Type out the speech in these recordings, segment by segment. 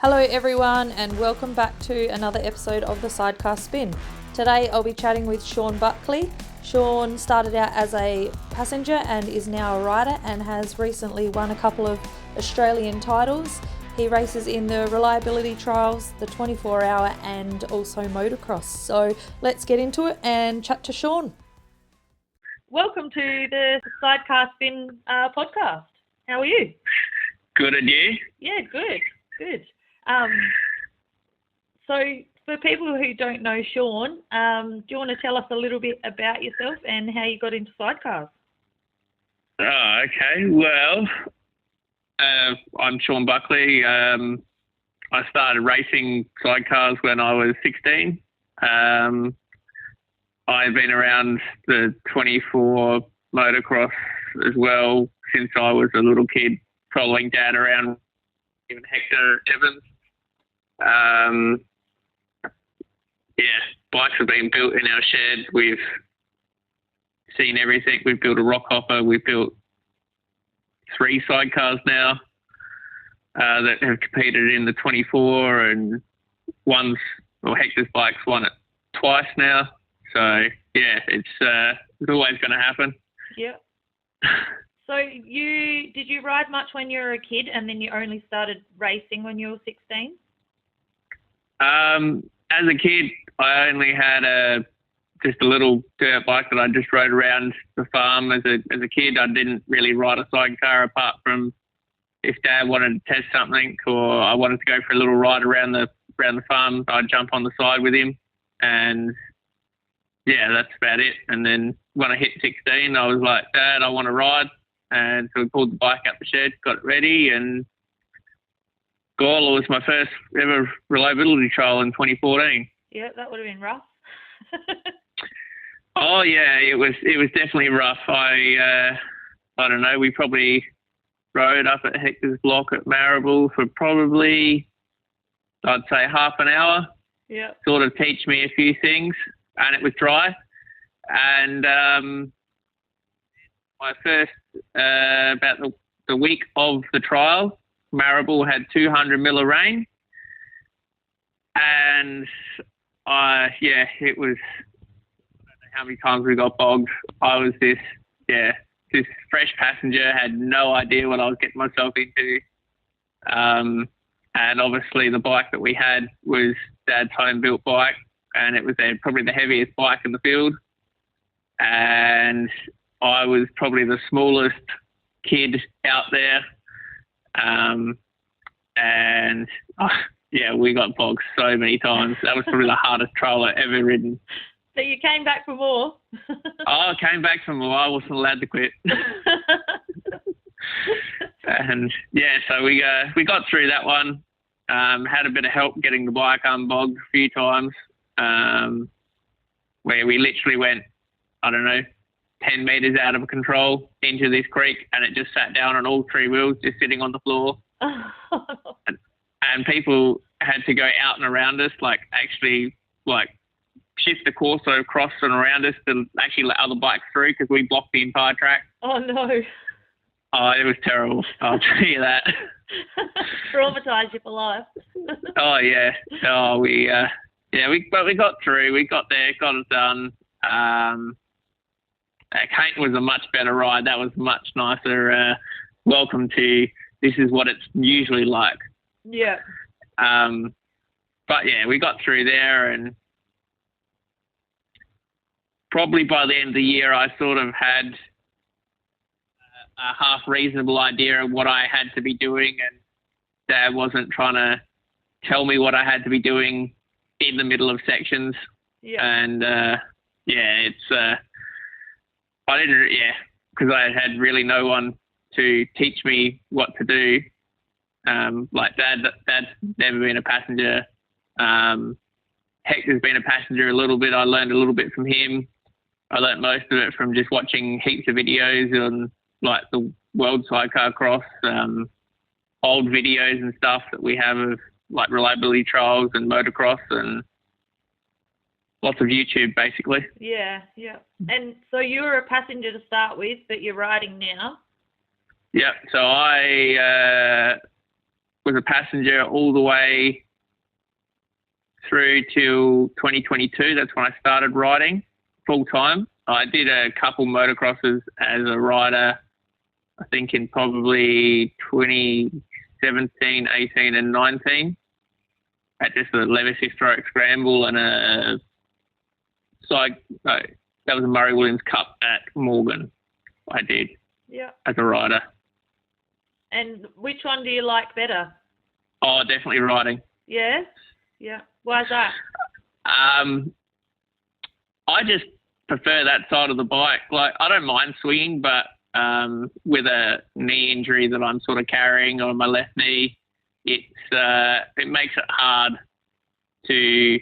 Hello everyone and welcome back to another episode of the Sidecar Spin. Today I'll be chatting with Shaun Buckley. Shaun started out as a passenger and is now a rider and has recently won a couple of Australian titles. He races in the reliability trials, the 24-hour and also motocross. So let's get into it and chat to Shaun. Welcome to the Sidecar Spin podcast. How are you? Good, and you? Yeah, good. So for people who don't know Shaun, do you want to tell us a little bit about yourself and how you got into sidecars? Oh, okay. Well, I'm Shaun Buckley. I started racing sidecars when I was 16. I've been around the 24 motocross as well since I was a little kid, following Dad around, even Hector Evans. Bikes have been built in our shed. We've seen everything. We've built a rock hopper. We've built 3 sidecars now that have competed in the 24, and Hector's bike's won it twice now. So yeah, it's always going to happen. Yeah. So did you ride much when you were a kid, and then you only started racing when you were 16? As a kid, I only had just a little dirt bike that I just rode around the farm. As a kid, I didn't really ride a sidecar apart from if Dad wanted to test something or I wanted to go for a little ride around the farm. I'd jump on the side with him, and yeah, that's about it. And then when I hit 16, I was like, Dad, I want to ride. And so we pulled the bike out the shed, got it ready, and Gawler was my first ever reliability trial in 2014. Yeah, that would have been rough. Oh yeah, it was definitely rough. I don't know, we probably rode up at Hector's block at Marrable for probably, I'd say, half an hour. Yeah. Sort of teach me a few things, and it was dry. And my first, about the week of the trial, Marrable had 200 mil of rain. And it was, I don't know how many times we got bogged. I was this fresh passenger, had no idea what I was getting myself into. And obviously the bike that we had was Dad's home-built bike, and it was probably the heaviest bike in the field. And I was probably the smallest kid out there. We got bogged so many times. That was probably the hardest trial I've ever ridden. So you came back for more? I came back for more. I wasn't allowed to quit. And yeah, so we got through that one. Had a bit of help getting the bike unbogged a few times, where we literally went, I don't know, 10 metres out of control into this creek, and it just sat down on all 3 wheels, just sitting on the floor. And people had to go out and around us, actually shift the course across and around us to actually let other bikes through, because we blocked the entire track. Oh no. Oh, it was terrible. I'll tell you that. Traumatised you for life. Oh yeah. Oh, we got through. We got there, got it done. Kate was a much better ride. That was much nicer. Welcome to, this is what it's usually like. Yeah. But yeah, we got through there, and probably by the end of the year, I sort of had a half reasonable idea of what I had to be doing, and Dad wasn't trying to tell me what I had to be doing in the middle of sections. Yeah. And because I had really no one to teach me what to do. Dad's never been a passenger. Hector's been a passenger a little bit. I learned a little bit from him. I learned most of it from just watching heaps of videos on the World Sidecarcross, old videos and stuff that we have of reliability trials and motocross, and lots of YouTube basically. Yeah. And so you were a passenger to start with, but you're riding now? Yeah, so I was a passenger all the way through till 2022. That's when I started riding full time. I did a couple motocrosses as a rider, I think in probably 2017, 18 and 19 at just a lever stroke scramble and that was a Murray Williams Cup at Morgan I did as a rider. And which one do you like better? Oh, definitely riding. Yeah? Yeah. Why is that? I just prefer that side of the bike. Like, I don't mind swinging, but with a knee injury that I'm sort of carrying on my left knee, it makes it hard to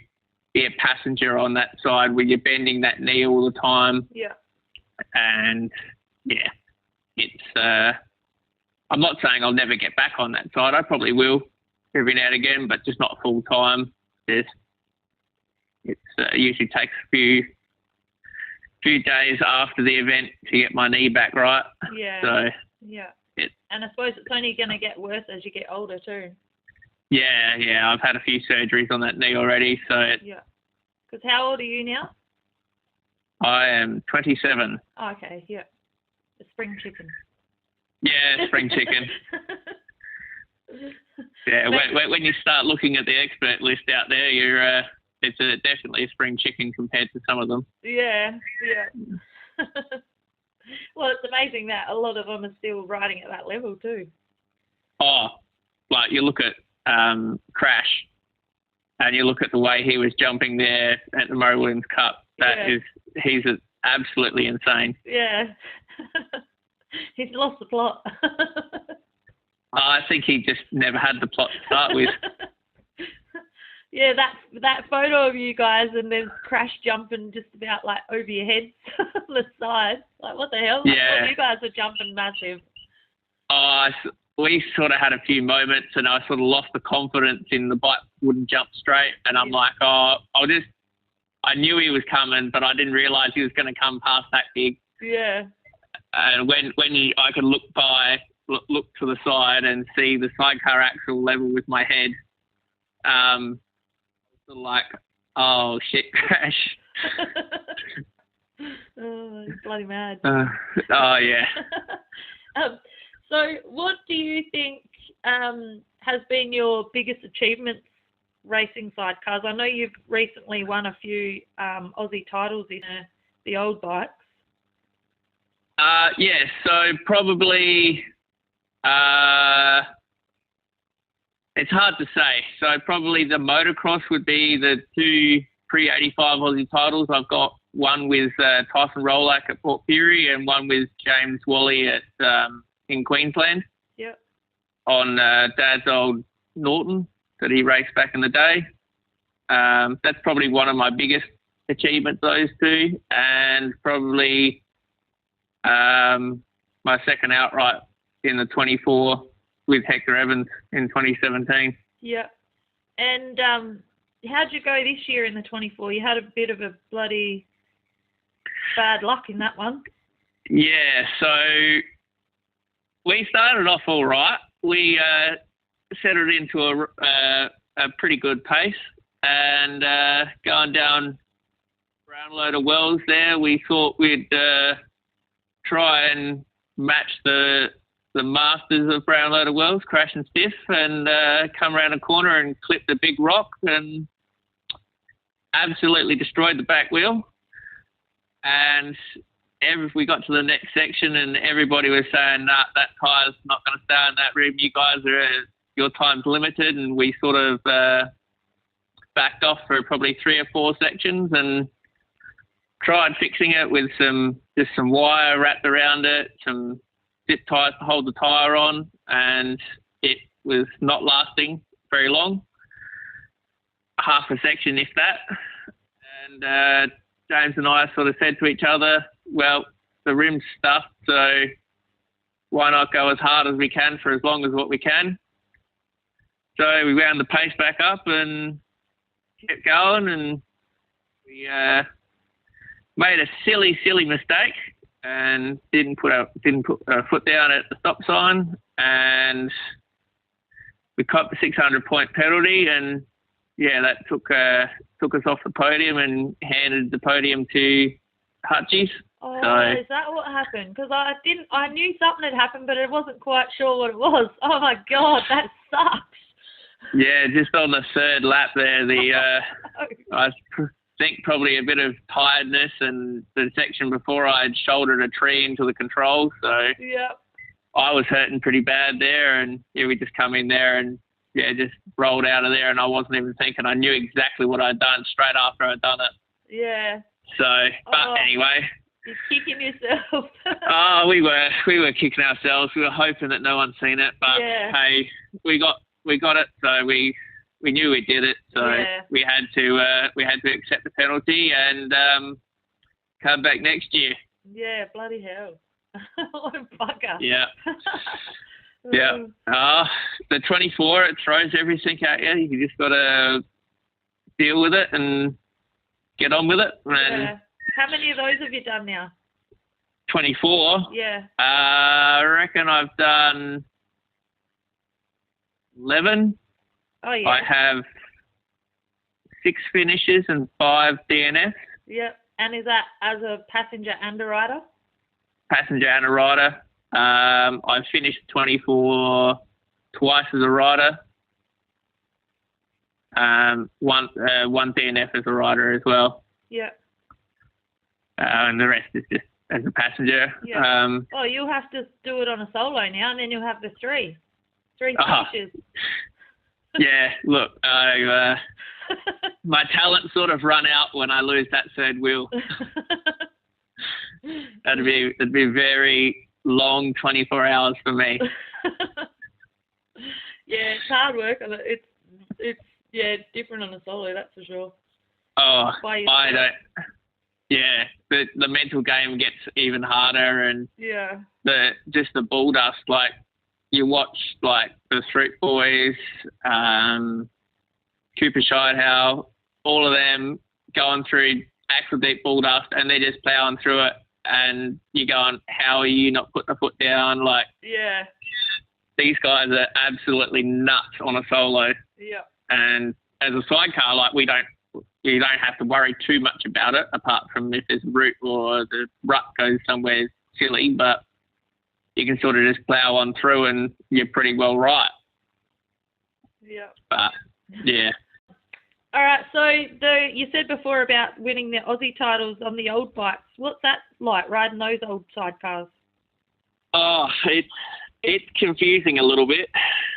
be a passenger on that side where you're bending that knee all the time. Yeah. And yeah, it's I'm not saying I'll never get back on that side. I probably will every now and again, but just not full time. It usually takes a few days after the event to get my knee back right. Yeah. So yeah. And I suppose it's only going to get worse as you get older too. Yeah. I've had a few surgeries on that knee already. So yeah. Because how old are you now? I am 27. Oh, okay. Yeah. A spring chicken. Yeah, spring chicken. Yeah, when you start looking at the expert list out there, it's definitely a spring chicken compared to some of them. Yeah. Well, it's amazing that a lot of them are still riding at that level too. Oh, like you look at Crash, and you look at the way he was jumping there at the Murray Williams Cup. He's absolutely insane. Yeah. He's lost the plot. I think he just never had the plot to start with. Yeah, that photo of you guys and then Crash jumping just about like over your heads on the side. Like, what the hell? Yeah. You guys are jumping massive. We sort of had a few moments and I sort of lost the confidence in the bike wouldn't jump straight. And I'm like, I knew he was coming, but I didn't realise he was going to come past that big. Yeah. And I could look to the side and see the sidecar axle level with my head, sort of like, oh shit, Crash. Oh, he's bloody mad. Oh yeah. So what do you think has been your biggest achievements racing sidecars? I know you've recently won a few Aussie titles in the old bikes. Yeah, so probably it's hard to say. So probably the motocross would be the two pre-85 Aussie titles. I've got one with Tyson Rolack at Port Pirie and one with James Wally in Queensland. Yep. On Dad's old Norton that he raced back in the day. That's probably one of my biggest achievements, those two, and probably my second outright in the 24 with Hector Evans in 2017. Yeah. And how'd you go this year in the 24? You had a bit of a bloody bad luck in that one. Yeah, so we started off all right. We settled into a pretty good pace and going down Brownlow to Wells there, we thought we'd try and match the masters of Brownlow to Wells, Crash and Stiff, and come around a corner and clip the big rock and absolutely destroyed the back wheel. And we got to the next section and everybody was saying, nah, that tyre's not going to stay in that rim. You guys your time's limited. And we sort of backed off for probably 3 or 4 sections and tried fixing it with some wire wrapped around it, some zip ties to hold the tyre on, and it was not lasting very long. Half a section, if that. And James and I sort of said to each other, well, the rim's stuffed, so why not go as hard as we can for as long as what we can? So we wound the pace back up and kept going, and we made a silly mistake and didn't put a foot down at the stop sign, and we copped the 600-point penalty, and yeah, that took us off the podium and handed the podium to Hutchies. Oh, so, is that what happened? Because I knew something had happened, but I wasn't quite sure what it was. Oh my God, that sucks. Yeah, just on the third lap there, I think probably a bit of tiredness, and the section before I had shouldered a tree into the controls, so yeah, I was hurting pretty bad there, and yeah, we just come in there and yeah, just rolled out of there, and I wasn't even thinking. I knew exactly what I'd done straight after I'd done it. Yeah. So, but anyway. You're kicking yourself. Oh, we were kicking ourselves. We were hoping that no one's seen it, but hey, we got it. So we knew we did it. So we had to accept the penalty and come back next year. Yeah, bloody hell. What a bugger. Yeah. Yeah. The 24, it throws everything at you. You just got to deal with it and get on with it. And how many of those have you done now? 24? Yeah. I reckon I've done 11. Oh, yeah. I have 6 finishes and 5 DNFs. Yep. And is that as a passenger and a rider? Passenger and a rider. I finished 24 twice as a rider. One DNF as a rider as well. Yeah. And the rest is just as a passenger. Yeah. You'll have to do it on a solo now, and then you'll have the three finishes. Yeah. Look, my talent sort of run out when I lose that third wheel. It'd be very long 24 hours for me. Yeah, it's hard work. It's different on a solo, that's for sure. Oh, I don't. Yeah, the mental game gets even harder, and the bull dust. Like you watch like the Street Boys, Cooper Scheidhauer, all of them going through axle deep bull dust, and they're just ploughing through it. And you're going, how are you not putting a foot down? Like, these guys are absolutely nuts on a solo. Yeah. And as a sidecar, like you don't have to worry too much about it, apart from if there's a route or the rut goes somewhere silly. But you can sort of just plough on through, and you're pretty well right. Yeah. But yeah. All right, so you said before about winning the Aussie titles on the old bikes. What's that like, riding those old sidecars? Oh, it's confusing a little bit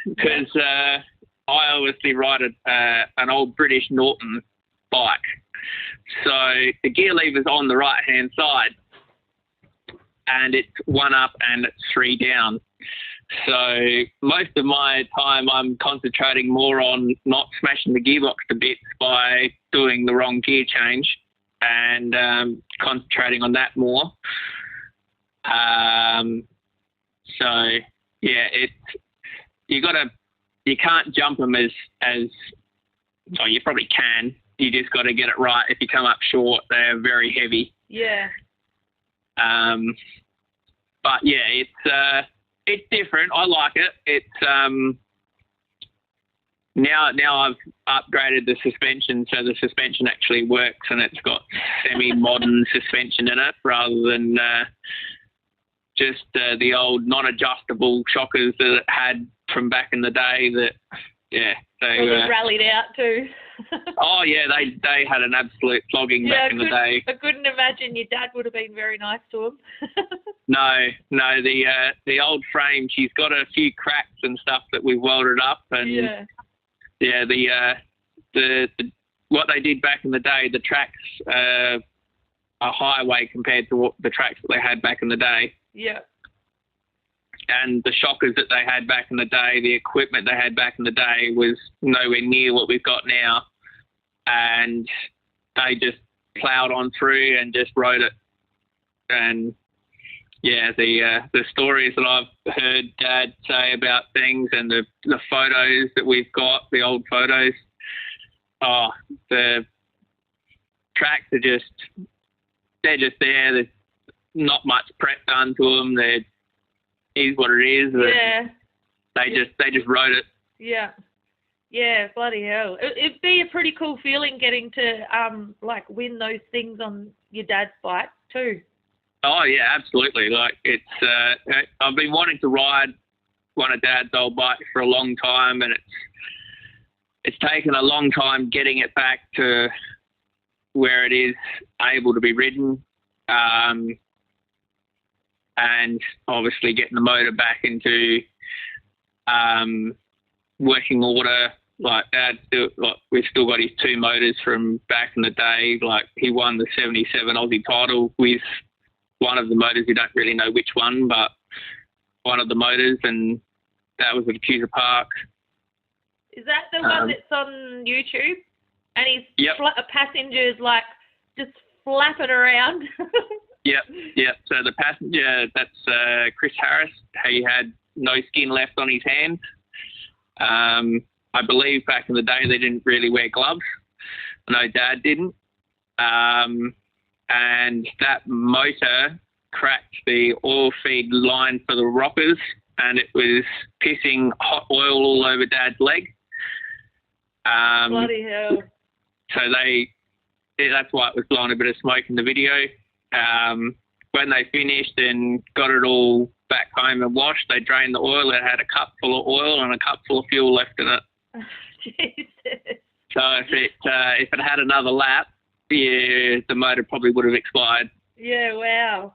because I obviously ride an old British Norton bike. So the gear lever's on the right-hand side, and it's 1 up and it's 3 down. So most of my time I'm concentrating more on not smashing the gearbox to bits by doing the wrong gear change, and concentrating on that more. So yeah, you can't jump them as you probably can. You just got to get it right. If you come up short, they're very heavy. Yeah. But yeah, it's different. I like it. It's now I've upgraded the suspension, so the suspension actually works, and it's got semi-modern suspension in it rather than just the old non-adjustable shockers that it had from back in the day. They rallied out too. Oh yeah, they had an absolute flogging back in the day. I couldn't imagine your dad would have been very nice to them. No, the old frame, she's got a few cracks and stuff that we've welded up, and the what they did back in the day, the tracks are highway compared to what the tracks that they had back in the day. Yeah. And the shockers that they had back in the day, the equipment they had back in the day was nowhere near what we've got now. And they just ploughed on through and just rode it. And yeah, the stories that I've heard Dad say about things, and the photos that we've got, the old photos, the tracks are they're just there. There's not much prep done to them. Is what it is. Yeah. They just rode it Yeah. Yeah, bloody hell. It'd be a pretty cool feeling getting to, like, win those things on your dad's bike too. Oh, yeah, absolutely. Like, I've been wanting to ride one of Dad's old bikes for a long time, and it's taken a long time getting it back to where it is able to be ridden, and obviously getting the motor back into working order. Like, we've still got his 2 motors from back in the day. Like, he won the 77 Aussie title with one of the motors. We don't really know which one, but one of the motors, and that was at Accuser Park. Is that the one that's on YouTube? And his Yep. passenger's, like, just flapping around. Yep. So the passenger, that's Chris Harris. He had no skin left on his hands. I believe back in the day they didn't really wear gloves. I know Dad didn't. And that motor cracked the oil feed line for the rockers, and it was pissing hot oil all over Dad's leg. Bloody hell. So that's why it was blowing a bit of smoke in the video. When they finished and got it all back home and washed, they drained the oil. It had a cup full of oil and a cup full of fuel left in it. Jesus. So if it had another lap, yeah, the motor probably would have expired. Yeah, wow.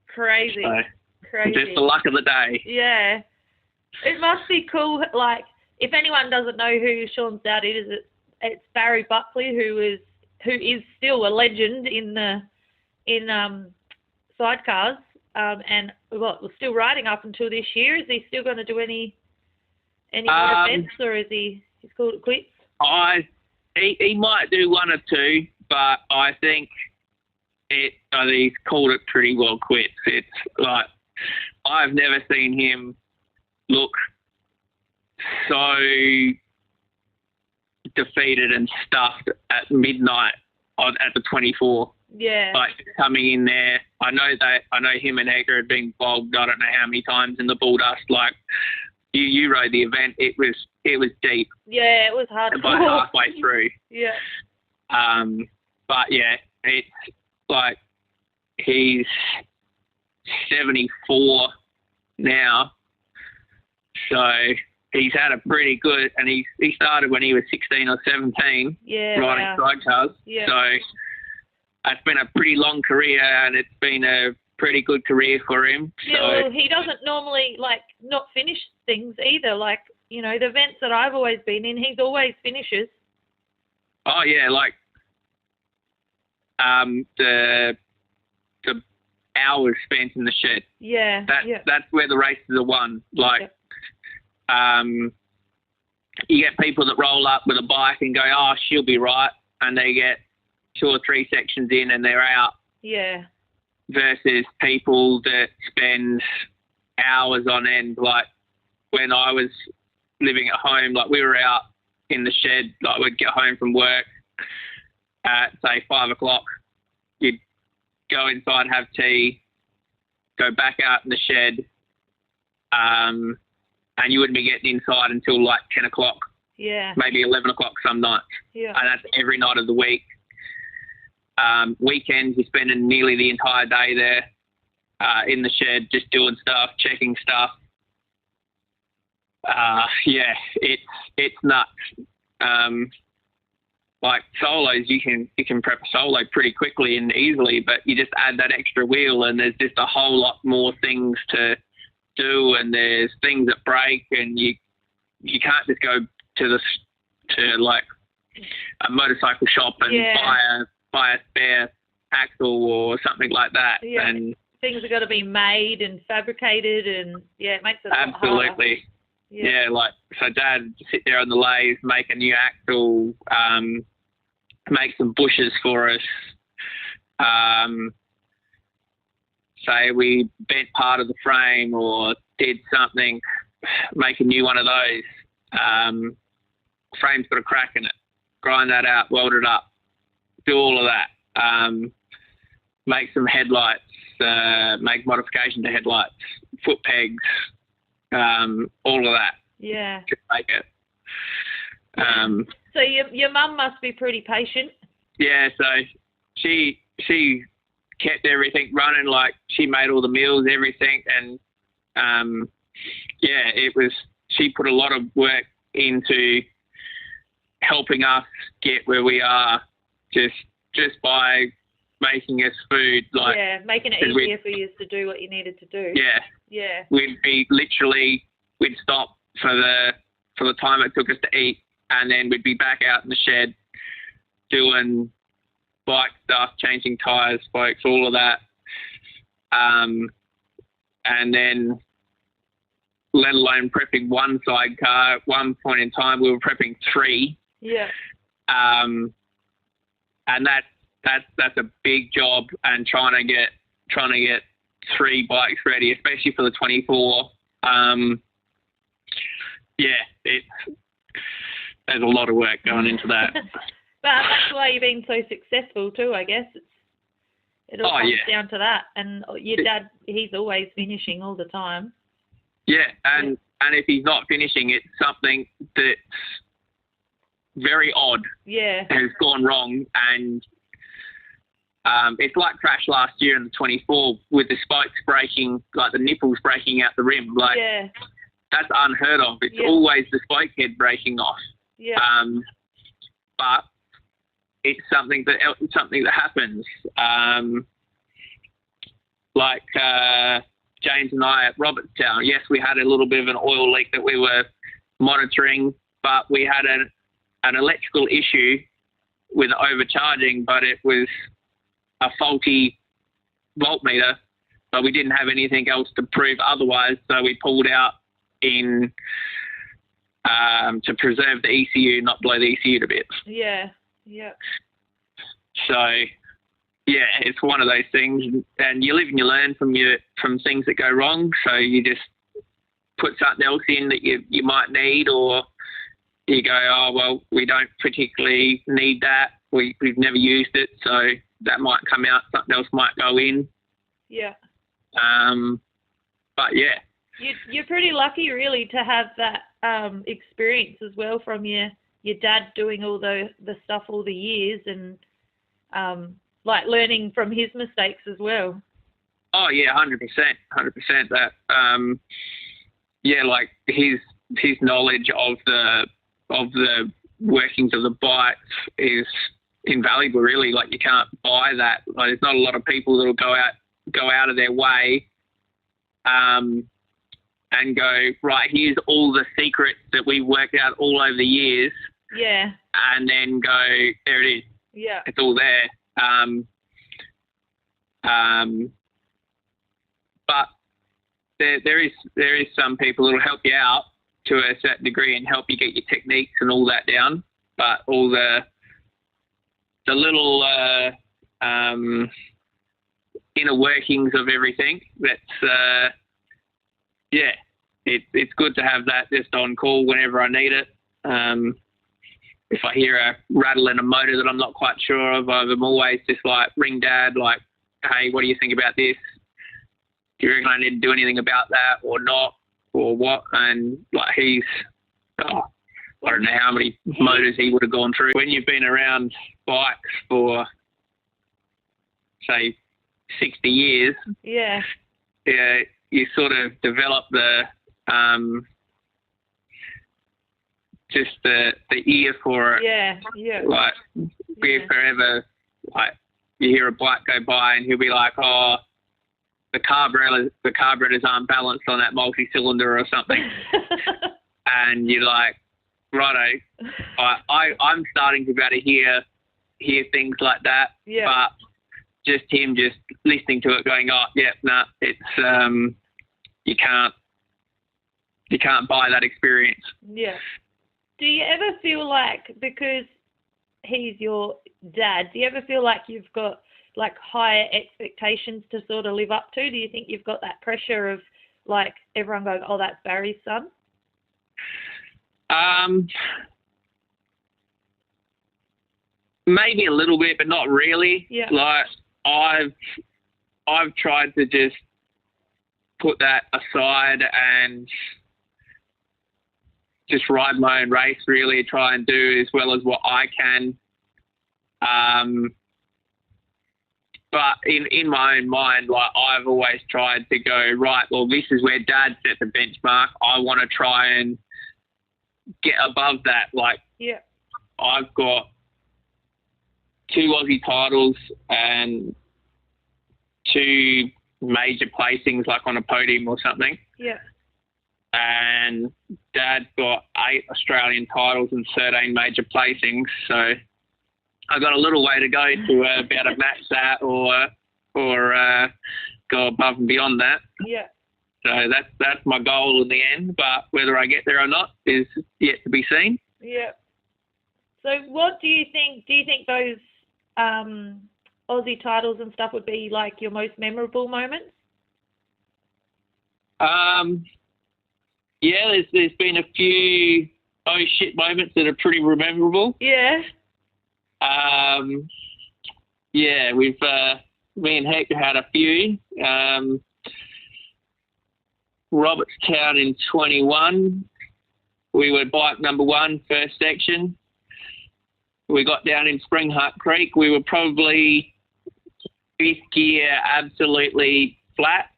Crazy. So, Crazy. just the luck of the day. Yeah. It must be cool. Like, if anyone doesn't know who Shaun's dad is, it's Barry Buckley, who is still a legend in sidecars, and was still riding up until this year. Is he still going to do any more events, or is he's called it quits? He might do 1 or 2, but I think he's called it pretty well quits. It's like, I've never seen him look so defeated and stuffed at midnight at the 24. Yeah. Like, coming in there, I know him and Edgar had been bogged I don't know how many times in the bull dust. Like, you rode the event, it was deep. Yeah, it was hard. About halfway through. Yeah. But yeah, it's like, he's 74 now, so he's had a pretty good, and he started when he was 16 or 17, riding sidecars. Yeah. So it's been a pretty long career, and it's been a pretty good career for him. Yeah, so, well, he doesn't normally, like, not finish things either. Like, you know, the events that I've always been in, he's always finishes. Oh yeah, like the hours spent in the shed. Yeah. That's where the races are won. Like, you get people that roll up with a bike and go, oh, she'll be right, and they get 2 or 3 sections in and they're out. Yeah. Versus people that spend hours on end. Like, when I was living at home, like, we were out in the shed, like, we'd get home from work at, say, 5 o'clock. You'd go inside, have tea, go back out in the shed, and you wouldn't be getting inside until, like, 10 o'clock. Yeah. Maybe 11 o'clock some nights. Yeah. And that's every night of the week. Weekends, you're spending nearly the entire day there in the shed, just doing stuff, checking stuff. Yeah, it's nuts. Like, solos, you can prep a solo pretty quickly and easily, but you just add that extra wheel and there's just a whole lot more things to do, and there's things that break, and you can't just go to like a motorcycle shop and buy a spare axle or something like that. Yeah. And things are got to be made and fabricated, and it makes it absolutely harder. Yeah, like, so Dad would sit there on the lathe, make a new axle, make some bushes for us. Say we bent part of the frame or did something, make a new one of those. Frame's got a crack in it. Grind that out, weld it up, do all of that. Make some headlights, make modification to headlights, foot pegs, all of that. Yeah. Just make it So your mum must be pretty patient. Yeah, so she kept everything running. Like, she made all the meals, everything, and she put a lot of work into helping us get where we are just by making us food. Like, making it easier for you to do what you needed to do. Yeah. We'd stop for the time it took us to eat, and then we'd be back out in the shed doing bike stuff, changing tyres, spokes, all of that. And then, let alone prepping one sidecar. At one point in time, we were prepping 3. Yeah. And that's a big job, and trying to get 3 bikes ready, especially for the 24. There's a lot of work going into that. But that's why you've been so successful too, I guess. It all comes down to that. And your dad, he's always finishing all the time. Yeah, and if he's not finishing, it's something that's very odd. Yeah. Has gone wrong, and it's like Crash last year in the 24 with the spokes breaking, like the nipples breaking out the rim. Like, that's unheard of. It's always the spoke head breaking off. Yeah. But it's something that happens. Like James and I at Robertstown. Yes, we had a little bit of an oil leak that we were monitoring, but we had an electrical issue with overcharging, but it was a faulty voltmeter, but we didn't have anything else to prove otherwise, so we pulled out in to preserve the ECU, not blow the ECU to bits. Yeah. So, it's one of those things, and you live and you learn from things that go wrong. So you just put something else in that you might need, or you go, oh well, we don't particularly need that. We've never used it, so that might come out. Something else might go in. Yeah. But yeah. You're pretty lucky, really, to have that experience as well from your dad doing all the stuff all the years, and like learning from his mistakes as well. Oh yeah, 100%. That like his knowledge of the workings of the bikes is invaluable, really. Like, you can't buy that. Like, there's not a lot of people that'll go out of their way and go, right, here's all the secrets that we've worked out all over the years. Yeah. And then go, there it is. Yeah. It's all there. But there is some people that'll help you out to a certain degree and help you get your techniques and all that down. But all the little inner workings of everything, that's it's good to have that just on call whenever I need it. If I hear a rattle in a motor that I'm not quite sure of, I'm always just like, ring Dad, like, hey, what do you think about this? Do you reckon I need to do anything about that or not, or what? And like, I don't know how many motors he would have gone through. When you've been around bikes for, say, 60 years, you sort of develop the just the ear for it. Yeah. Like, we're forever, like, you hear a bike go by and he'll be like, oh, the carburetors aren't balanced on that multi-cylinder or something. And you're like, righto. I'm starting to be able to hear things like that. Yeah. But just him just listening to it going, oh, yeah, nah, it's you can't buy that experience. Yeah. Do you ever feel like, because he's your dad, do you ever feel like you've got like higher expectations to sort of live up to? Do you think you've got that pressure of like everyone going, oh, that's Barry's son? Maybe a little bit, but not really. Yeah. Like, I've tried to just put that aside and just ride my own race, really try and do as well as what I can. But in my own mind, like, I've always tried to go, right, well, this is where Dad set the benchmark. I want to try and get above that. Like, yeah, I've got 2 Aussie titles and 2 major placings, like on a podium or something. yeah. And Dad's got 8 Australian titles and 13 major placings. So I've got a little way to go to be able to match that or go above and beyond that. Yeah. So that's my goal in the end. But whether I get there or not is yet to be seen. Yeah. So what do you think? Do you think those Aussie titles and stuff would be like your most memorable moments? Yeah, there's been a few oh shit moments that are pretty memorable. Yeah. Yeah, we've me and Hector had a few. Robertstown in 21, we were bike number 1, first section. We got down in Spring Hut Creek. We were probably 5th gear, absolutely flat.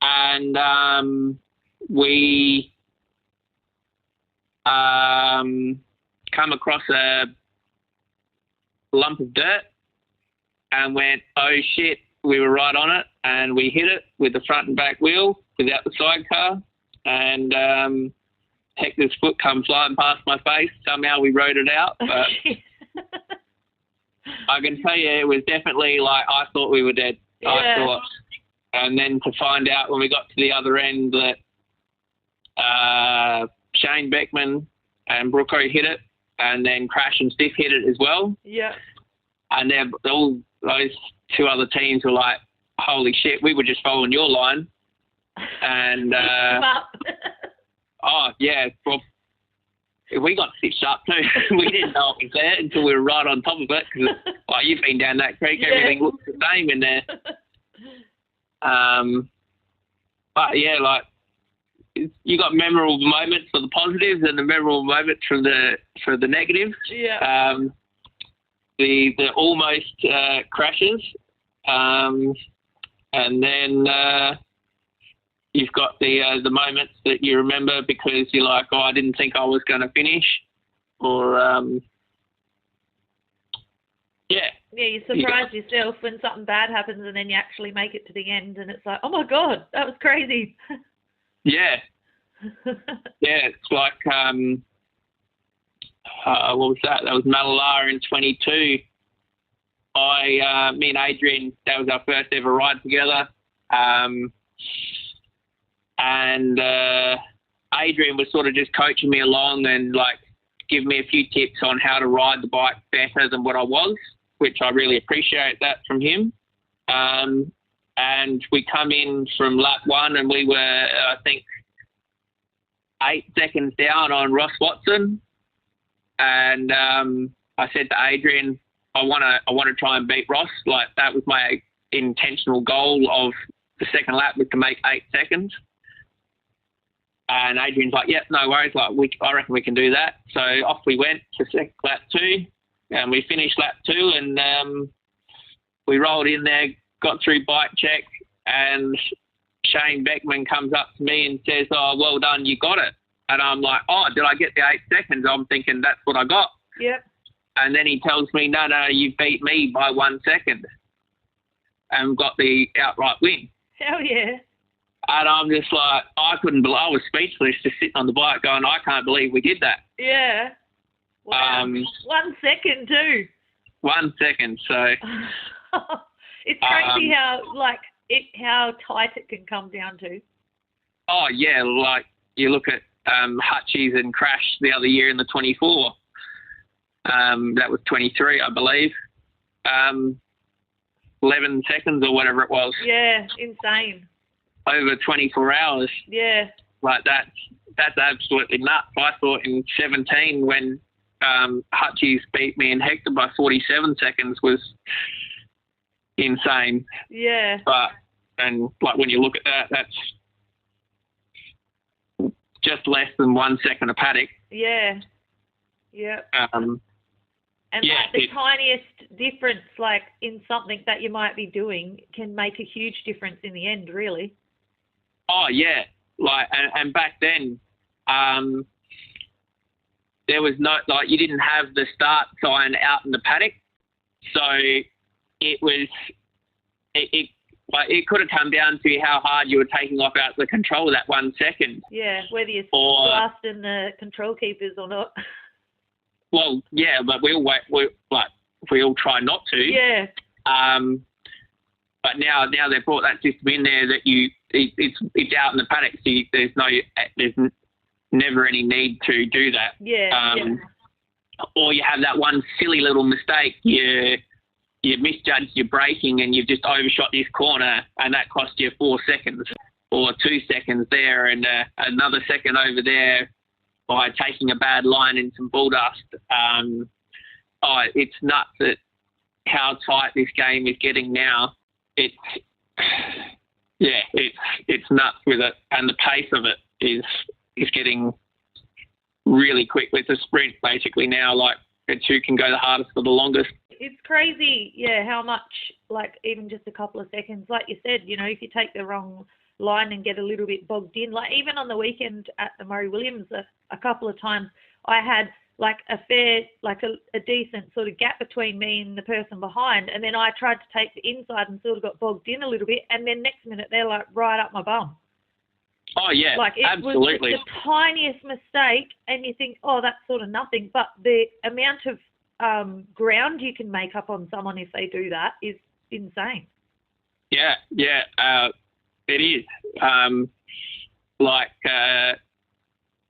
And we come across a lump of dirt and went, oh shit, we were right on it, and we hit it with the front and back wheel without the sidecar, and Hector's foot come flying past my face. Somehow we rode it out, but I can tell you it was definitely like I thought we were dead. Yeah. I thought. And then to find out when we got to the other end that Shane Beckman and Brooko hit it, and then Crash and Stiff hit it as well. Yeah. And they're all those 2 other teams were like, holy shit, we were just following your line. And oh yeah, well, we got stitched up too. We didn't know it was there until we were right on top of it, because like, you've been down that creek, yeah. Everything looks the same in there. But yeah, like, you got memorable moments for the positives and the memorable moments for the negatives. Yeah. The almost crashes, and then you've got the moments that you remember because you're like, oh, I didn't think I was going to finish, or yeah. Yeah, you surprise yourself when something bad happens and then you actually make it to the end and it's like, oh my God, that was crazy. Yeah. Yeah, it's like, what was that? That was Malala in 22. Me and Adrian, that was our first ever ride together. And Adrian was sort of just coaching me along and like giving me a few tips on how to ride the bike better than what I was, which I really appreciate that from him. And we come in from lap 1 and we were, I think, 8 seconds down on Ross Watson. And I said to Adrian, I want to try and beat Ross. Like, that was my intentional goal of the second lap, was to make 8 seconds. And Adrian's like, yep, no worries. Like, I reckon we can do that. So off we went to lap 2, and we finished lap 2, and we rolled in there, got through bike check, and Shane Beckman comes up to me and says, oh, well done, you got it. And I'm like, oh, did I get the 8 seconds? I'm thinking that's what I got. Yep. And then he tells me, no, you beat me by 1 second and got the outright win. Hell yeah. And I'm just like, I was speechless, just sitting on the bike going, I can't believe we did that. Yeah. Wow. 1 second too. 1 second, so. It's crazy how tight it can come down to. Oh, yeah, like you look at Hutchies and Crash the other year in the 24. That was 23, I believe. 11 seconds or whatever it was. Yeah, insane. Over 24 hours. Yeah. Like that's absolutely nuts. I thought in 17 when Hutchies beat me and Hector by 47 seconds was insane. Yeah. And like when you look at that, that's just less than 1 second a paddock. Yeah. Yeah. Um, And yeah, like the tiniest difference, like in something that you might be doing, can make a huge difference in the end, really. Oh yeah, like and back then, there was no, like, you didn't have the start sign out in the paddock, so it was it could have come down to how hard you were taking off out the control that 1 second. Yeah, whether you're Or blasting the control keepers or not. well, yeah, but we all try not to. Yeah. But now they've brought that system in there that it's out in the paddock, so there's never any need to do that. Yeah. Or you have that one silly little mistake, you misjudged your braking and you've just overshot this corner, and that cost you 4 seconds or 2 seconds there, and another second over there by taking a bad line in some bull dust. It's nuts at how tight this game is getting now. It's nuts with it, and the pace of it is getting really quick with the sprint basically now. Like, it's who can go the hardest for the longest. It's crazy, yeah, how much, like, even just a couple of seconds, like you said, you know, if you take the wrong line and get a little bit bogged in, like even on the weekend at the Murray Williams, a couple of times I had like a decent sort of gap between me and the person behind, and then I tried to take the inside and sort of got bogged in a little bit, and then next minute they're like right up my bum. Oh yeah, like it absolutely. was the tiniest mistake, and you think, oh, that's sort of nothing, but the amount of ground you can make up on someone if they do that is insane. Yeah, it is.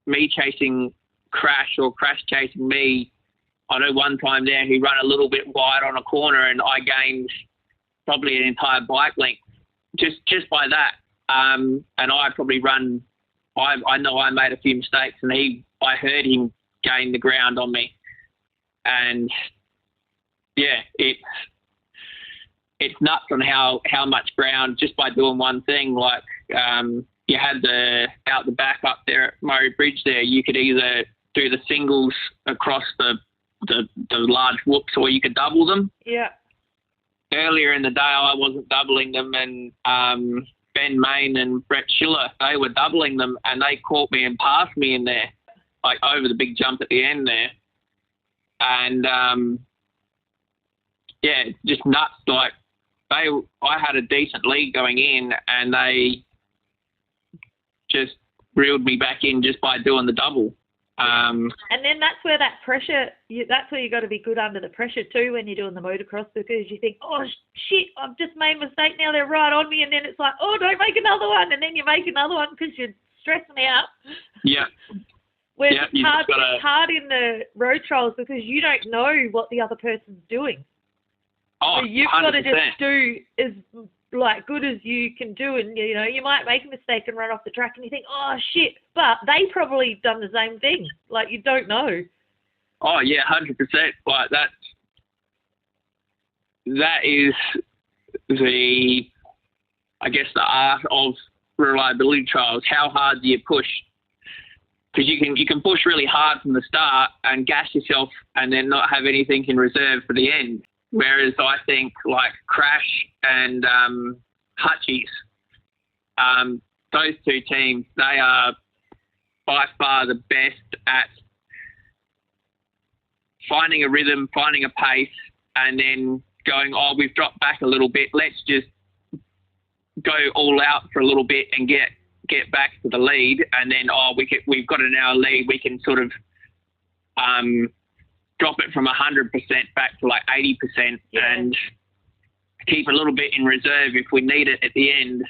Me chasing Crash or Crash chasing me. I know one time there he ran a little bit wide on a corner, and I gained probably an entire bike length just by that. And I probably run. I know I made a few mistakes, and I heard him gain the ground on me, and yeah, it's nuts on how much ground just by doing one thing. Like you had out the back up there at Murray Bridge there, you could either do the singles across the large whoops, or you could double them. Yeah. Earlier in the day, I wasn't doubling them, and Ben Main and Brett Schiller, they were doubling them, and they caught me and passed me in there, like over the big jump at the end there. And yeah, it's just nuts. Like I had a decent lead going in, and they just reeled me back in just by doing the double. And then that's where that pressure, that's where you got to be good under the pressure too when you're doing the motocross, because you think, oh shit, I've just made a mistake, now they're right on me, and then it's like, oh, don't make another one, and then you make another one because you're stressing out. Yeah. Whereas it's hard in the road trials because you don't know what the other person's doing. Oh, so you've 100%. got to just do as good as you can do, and you know you might make a mistake and run off the track, and you think, oh shit, but they probably done the same thing. Like, you don't know. Oh yeah, 100%. Like that is the art of reliability trials. How hard do you push? Because you can push really hard from the start and gas yourself, and then not have anything in reserve for the end. Whereas I think like Crash and Hutchies, those two teams, they are by far the best at finding a rhythm, finding a pace, and then going, oh, we've dropped back a little bit, let's just go all out for a little bit and get back to the lead, and then, we've got an hour lead, we can sort of drop it from 100% back to like 80%, and keep a little bit in reserve if we need it at the end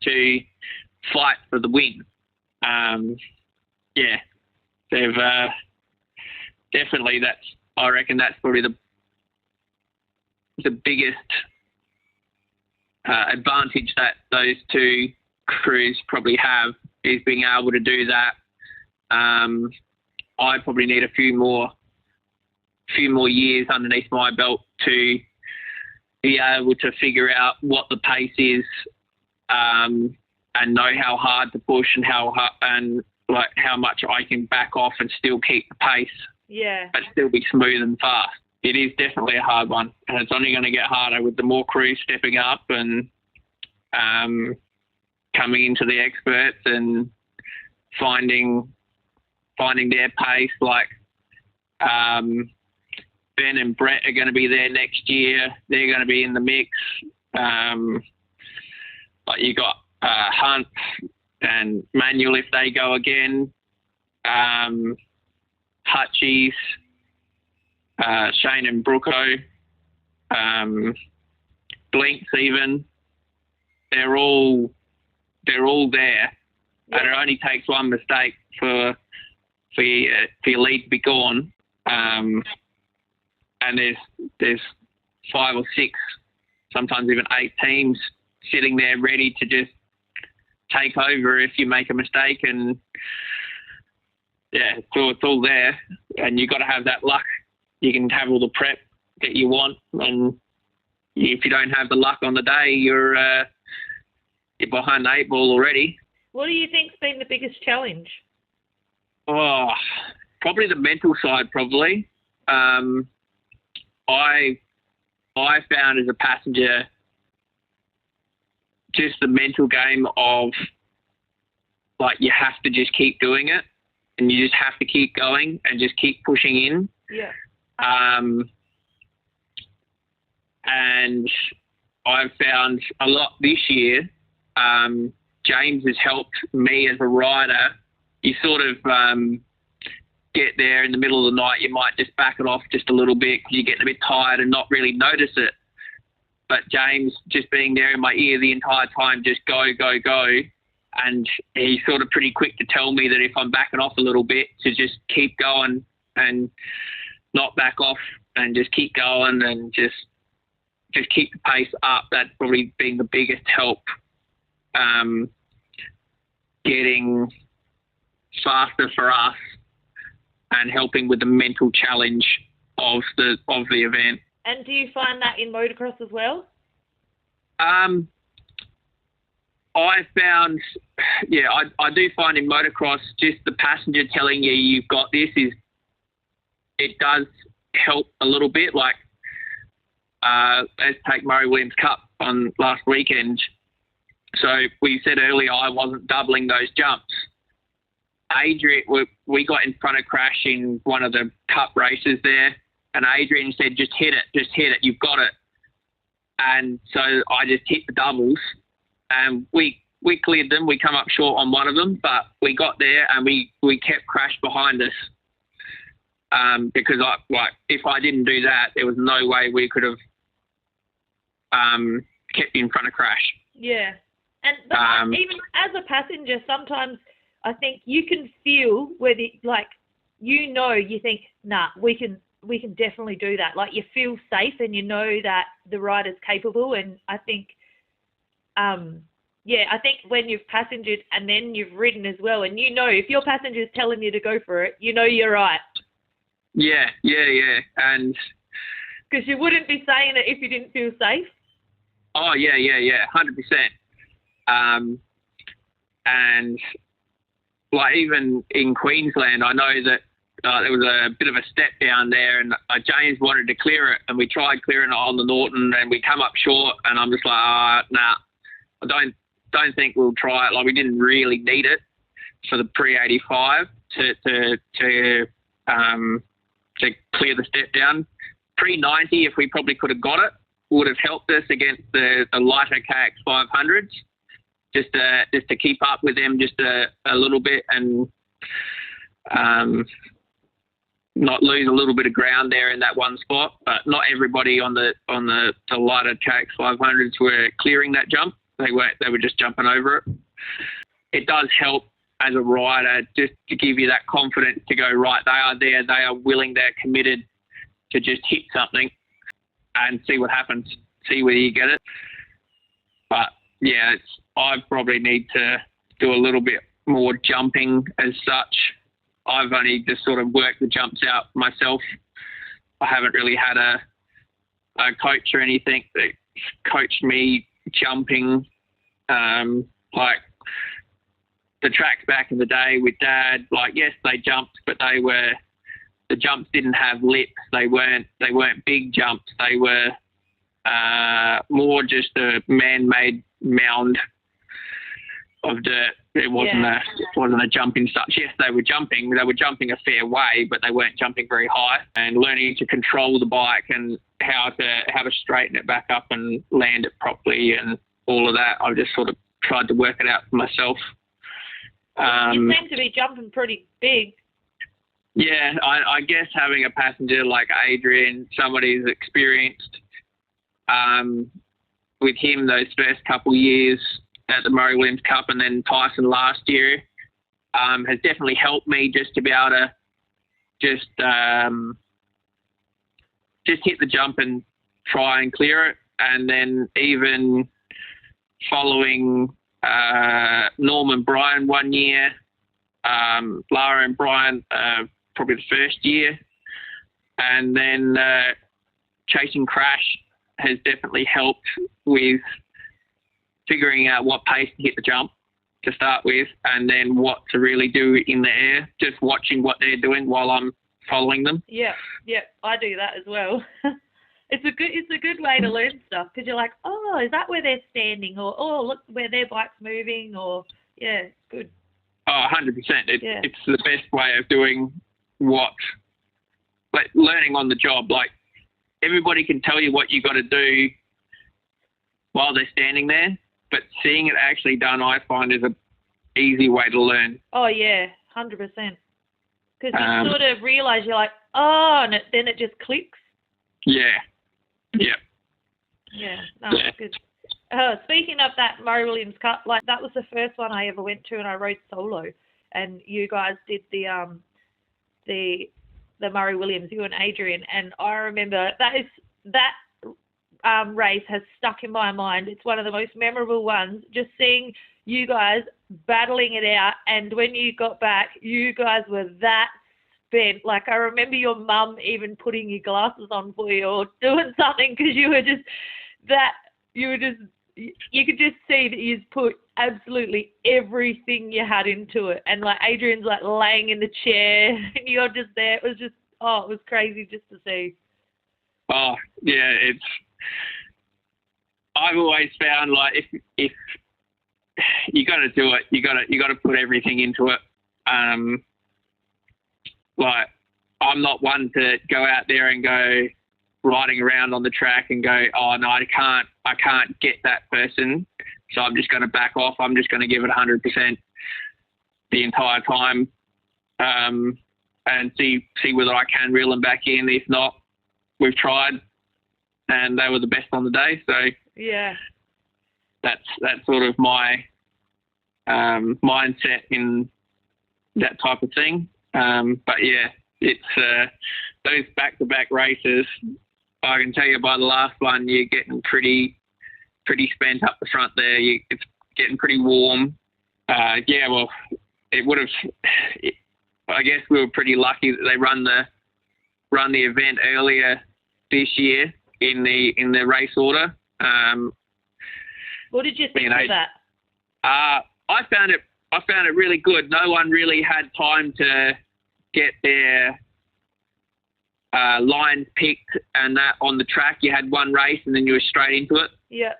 to fight for the win. They've definitely, I reckon that's probably the biggest advantage that those two crews probably have, is being able to do that. I probably need a few more years underneath my belt to be able to figure out what the pace is, and know how hard to push and how hard, and like how much I can back off and still keep the pace, but still be smooth and fast. It is definitely a hard one, and it's only going to get harder with the more crews stepping up and coming into the experts and finding their pace. Like Ben and Brett are going to be there next year. They're going to be in the mix. But you got Hunt and Manuel if they go again. Hutchies, Shane and Brooko, Blinks even. They're all there. And it only takes one mistake for your lead to be gone. And there's 5 or 6, sometimes even 8 teams sitting there ready to just take over if you make a mistake. And it's all there. And you've got to have that luck. You can have all the prep that you want, and if you don't have the luck on the day, you're behind the 8 ball already. What do you think's been the biggest challenge? Oh, probably the mental side. Probably. I found as a passenger just the mental game of like you have to just keep doing it, and you just have to keep going and just keep pushing in. Yeah. And I've found a lot this year. James has helped me as a rider. You sort of get there in the middle of the night, you might just back it off just a little bit because you're getting a bit tired and not really notice it. But James just being there in my ear the entire time, just go, go, go. And he's sort of pretty quick to tell me that if I'm backing off a little bit, to just keep going and not back off and just keep going and just keep the pace up. That's probably been the biggest help, getting faster for us and helping with the mental challenge of the event. And do you find that in motocross as well? I found, I do find in motocross just the passenger telling you you've got this it does help a little bit. Like, let's take Murray Williams Cup on last weekend. So we said earlier I wasn't doubling those jumps. Adrian, we got in front of Crash in one of the cup races there, and Adrian said, just hit it, you've got it. And so I just hit the doubles, and we cleared them. We come up short on one of them, but we got there and we kept Crash behind us. Because if I didn't do that, there was no way we could have kept in front of Crash. Yeah. And even as a passenger, sometimes I think you can feel whether, you think, nah, we can definitely do that. Like, you feel safe and you know that the rider's capable. And I think, I think when you've passengered and then you've ridden as well, and if your passenger's telling you to go for it, you're right. Yeah. And because you wouldn't be saying it if you didn't feel safe. Oh, yeah, 100%. And even in Queensland, I know that there was a bit of a step down there, and James wanted to clear it, and we tried clearing it on the Norton, and we come up short, and I'm just like, nah, I don't think we'll try it. Like, we didn't really need it for the pre-85 to clear the step down. Pre-90, if we probably could have got it, would have helped us against the lighter KX 500s, just to keep up with them just a little bit and not lose a little bit of ground there in that one spot. But not everybody on the lighter KX 500s were clearing that jump. They were just jumping over it. It does help as a rider just to give you that confidence to go, right, they are there, they are willing, they're committed to just hit something and see what happens, see whether you get it. But yeah, I probably need to do a little bit more jumping as such. I've only just sort of worked the jumps out myself. I haven't really had a coach or anything that coached me jumping. the tracks back in the day with Dad, like, yes, they jumped, but the jumps didn't have lips. They weren't big jumps. They were more just a man-made mound of dirt. It wasn't a jumping such. Yes, they were jumping a fair way, but they weren't jumping very high. And learning to control the bike and how to straighten it back up and land it properly and all of that, I just sort of tried to work it out for myself. You seem to be jumping pretty big. Yeah, I guess having a passenger like Adrian, somebody who's experienced, with him those first couple of years at the Murray Williams Cup and then Tyson last year, has definitely helped me just to be able to just hit the jump and try and clear it. And then even following Norm and Brian one year, Lara and Brian probably the first year, and then chasing Crash has definitely helped with figuring out what pace to hit the jump to start with, and then what to really do in the air, just watching what they're doing while I'm following them. Yeah, I do that as well. It's a good way to learn stuff, because you're like, oh, is that where they're standing? Or, oh, look where their bike's moving, or, yeah, it's good. Oh, 100%. It's the best way of doing learning on the job. Like, everybody can tell you what you got to do while they're standing there, but seeing it actually done, I find, is an easy way to learn. Oh, yeah, 100%. Because you sort of realise, you're like, oh, and then it just clicks. Yeah. Yeah, that's good. Speaking of that Murray Williams Cup, like, that was the first one I ever went to, and I rode solo. And you guys did the Murray Williams, you and Adrian, and I remember that race has stuck in my mind. It's one of the most memorable ones. Just seeing you guys battling it out, and when you got back, you guys were that spent. Like, I remember your mum even putting your glasses on for you or doing something, because you could just see that you've put absolutely everything you had into it. And, like, Adrian's, like, laying in the chair and you're just there. It was just, it was crazy just to see. Oh, yeah, I've always found, like, if you got to do it, you got to put everything into it. Like, I'm not one to go out there and go riding around on the track and go, oh no, I can't get that person, so I'm just going to back off. I'm just going to give it 100% the entire time, and see whether I can reel them back in. If not, we've tried, and they were the best on the day. So yeah, that's sort of my mindset in that type of thing. But yeah, it's those back-to-back races. I can tell you by the last one, you're getting pretty spent up the front there. It's getting pretty warm. Yeah, well, it would have. I guess we were pretty lucky that they run the event earlier this year in the race order. What did you think of that? I found it really good. No one really had time to get their lines picked and that on the track. You had one race and then you were straight into it. Yeah.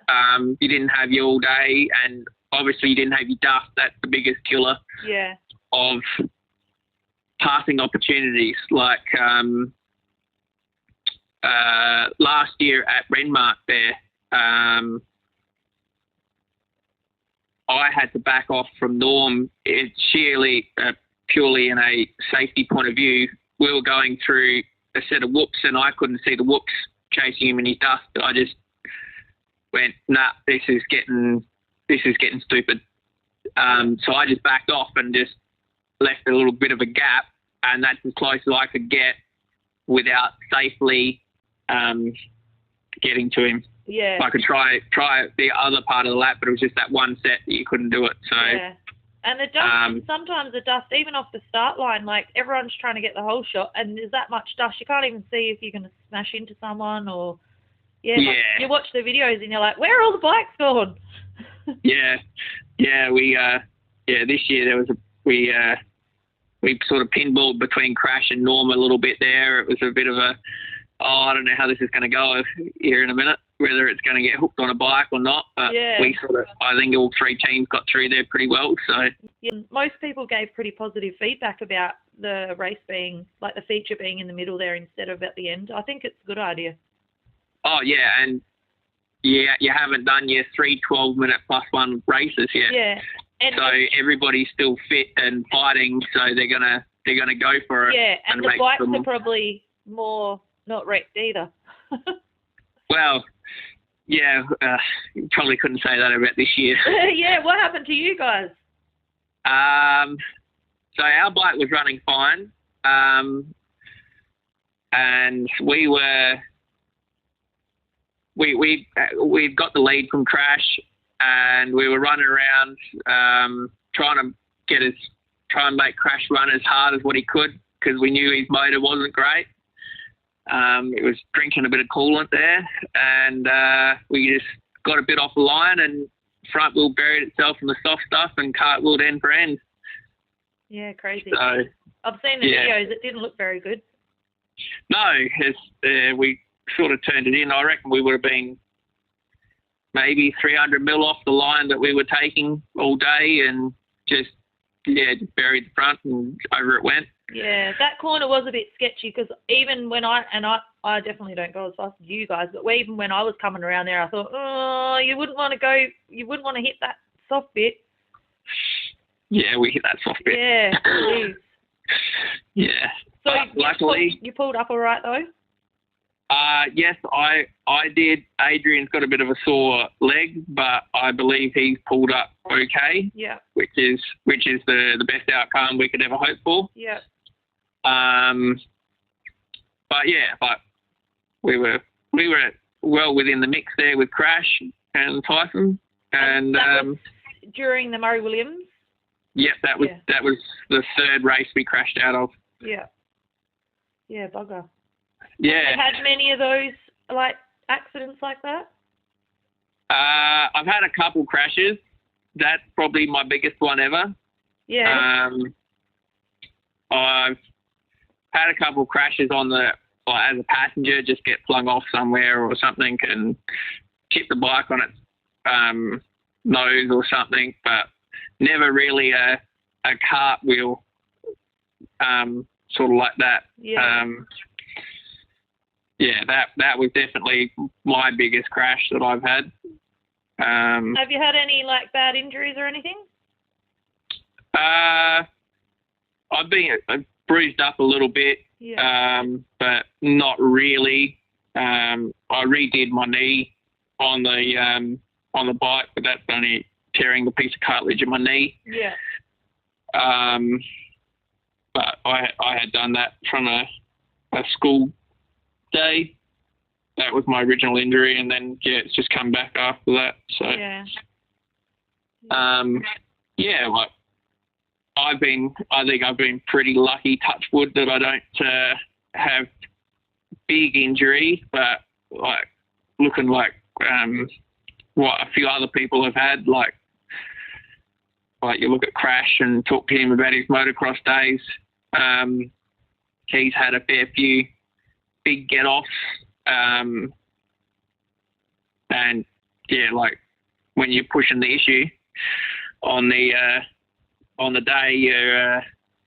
You didn't have your all day, and obviously you didn't have your dust. That's the biggest killer. Yeah. Of passing opportunities. Like last year at Renmark there, I had to back off from Norm. It's purely in a safety point of view. We were going through a set of whoops, and I couldn't see the whoops chasing him in his dust. I just went, nah, this is getting stupid. So I just backed off and just left a little bit of a gap, and that's as close as I could get without safely getting to him. Yeah. I could try the other part of the lap, but it was just that one set that you couldn't do it. So yeah. And the dust, sometimes the dust, even off the start line, like, everyone's trying to get the whole shot, and there's that much dust, you can't even see if you're going to smash into someone or, yeah. Like, you watch the videos and you're like, where are all the bikes gone? Yeah, we this year there was we sort of pinballed between Crash and Norm a little bit there. It was a bit of I don't know how this is going to go here in a minute, whether it's going to get hooked on a bike or not. But I think all three teams got through there pretty well. So most people gave pretty positive feedback about the race being, like the feature being in the middle there instead of at the end. I think it's a good idea. Oh, yeah, and you haven't done your 3 12-minute +1 races yet. Yeah. And so everybody's still fit and fighting, so they're gonna go for it. Yeah, and the bikes are probably more not wrecked either. Well, yeah, you probably couldn't say that about this year. Yeah, what happened to you guys? So our bike was running fine, and we've got the lead from Crash. And we were running around trying to make Crash run as hard as what he could, because we knew his motor wasn't great. It was drinking a bit of coolant there, and we just got a bit off the line, and front wheel buried itself in the soft stuff and cartwheeled end for end. Yeah, crazy. So, I've seen the videos. It didn't look very good. No, we sort of turned it in. I reckon we would have been maybe 300 mil off the line that we were taking all day, and just buried the front and over it went. Yeah, that corner was a bit sketchy, because even when I definitely don't go as fast as you guys, but even when I was coming around there, I thought, you wouldn't want to hit that soft bit. Yeah, we hit that soft bit. Yeah, please. Yeah. So luckily, you pulled up all right though? Yes, I did. Adrian's got a bit of a sore leg, but I believe he's pulled up okay. Yeah. Which is the best outcome we could ever hope for. Yeah. But we were well within the mix there with Crash and Tyson, and that was during the Murray Williams. Yep, that was the third race we crashed out of. Yeah. Yeah, bugger. Yeah. Have you had many of those accidents like that? I've had a couple crashes. That's probably my biggest one ever. Yeah. I've had a couple crashes as a passenger, just get flung off somewhere or something and tip the bike on its nose or something, but never really a cartwheel sort of like that. Yeah. That was definitely my biggest crash that I've had. Have you had any bad injuries or anything? I've been bruised up a little bit, but not really. I redid my knee on the bike, but that's only tearing the piece of cartilage in my knee. Yeah. But I had done that from a school day. That was my original injury, and then it's just come back after that. So I think I've been pretty lucky, touch wood, that I don't have big injury, but looking like what a few other people have had, like you look at Crash and talk to him about his motocross days. He's had a fair few big get-offs, and when you're pushing the issue on the day,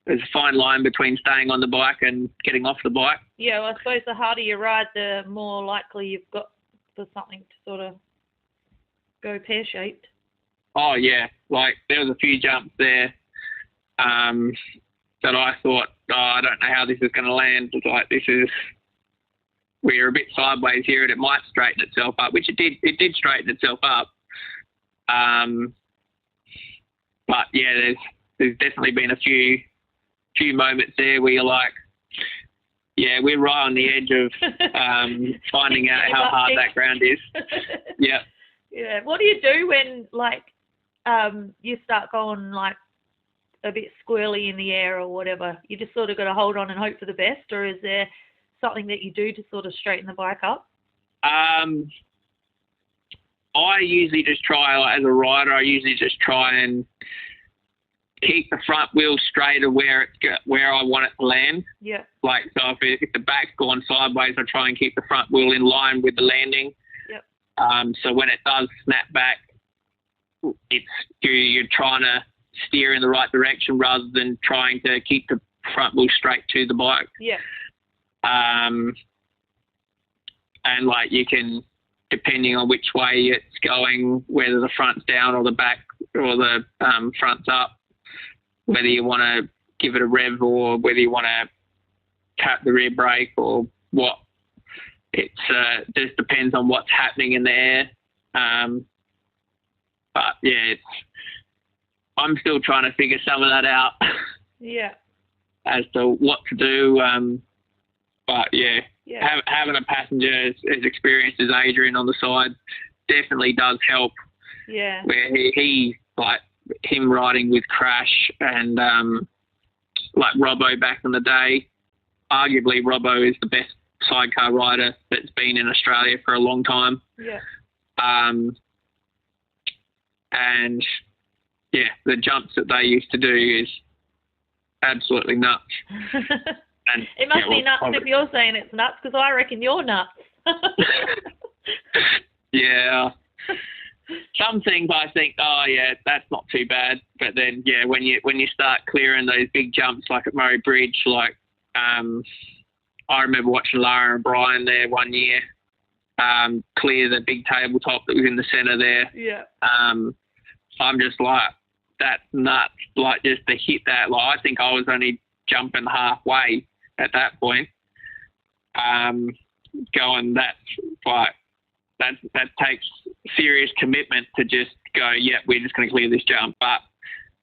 there's a fine line between staying on the bike and getting off the bike. Yeah, well, I suppose the harder you ride, the more likely you've got for something to sort of go pear-shaped. Oh, yeah. There was a few jumps there that I thought, I don't know how this is going to land. It's we're a bit sideways here and it might straighten itself up, which it did. It did straighten itself up. But, yeah, there's definitely been a few moments there where you're like, yeah, we're right on the edge of finding out how hard that ground is. Yeah. Yeah. What do you do when, you start going, a bit squirrely in the air or whatever? You just sort of got to hold on and hope for the best, or is there something that you do to sort of straighten the bike up? I usually just try, as a rider, and keep the front wheel straight of where I want it to land. Yeah. Like, so if the back's gone sideways, I try and keep the front wheel in line with the landing. Yep. So when it does snap back, you're trying to steer in the right direction rather than trying to keep the front wheel straight to the bike. Yeah. And like you can, depending on which way it's going, whether the front's down or the back or the front's up, whether you want to give it a rev or whether you want to tap the rear brake or what. It's just depends on what's happening in the air. But yeah, I'm still trying to figure some of that out. Yeah. As to what to do. But yeah, having a passenger as experienced as Adrian on the side definitely does help. Yeah. Where he like him riding with Crash and like Robbo back in the day. Arguably, Robbo is the best sidecar rider that's been in Australia for a long time. Yeah. And yeah, the jumps that they used to do is absolutely nuts. And, it must be nuts if you're saying it's nuts, because I reckon you're nuts. Yeah. Some things I think, oh yeah, that's not too bad. But then, yeah, when you start clearing those big jumps, like at Murray Bridge, like I remember watching Lara and Brian there one year clear the big tabletop that was in the centre there. Yeah. I'm just like, that's nuts. Like, just to hit that, like, I think I was only jumping halfway at that point. Going, that's like, that takes serious commitment to just go, yeah, we're just going to clear this jump. But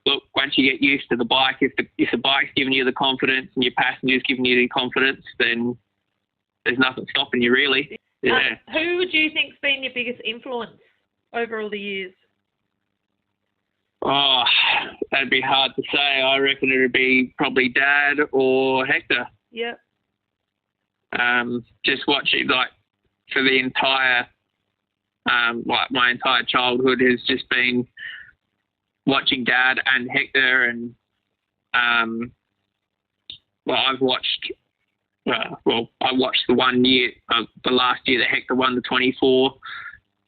look, once you get used to the bike, if the bike's giving you the confidence and your passenger's giving you the confidence, then there's nothing stopping you, really. Yeah. Who would you think's been your biggest influence over all the years? Oh, that'd be hard to say. I reckon it'd be probably Dad or Hector. Yeah. Just watching, like, for the entire, like, my entire childhood has just been watching Dad and Hector, and I watched the one year, the last year that Hector won the 24,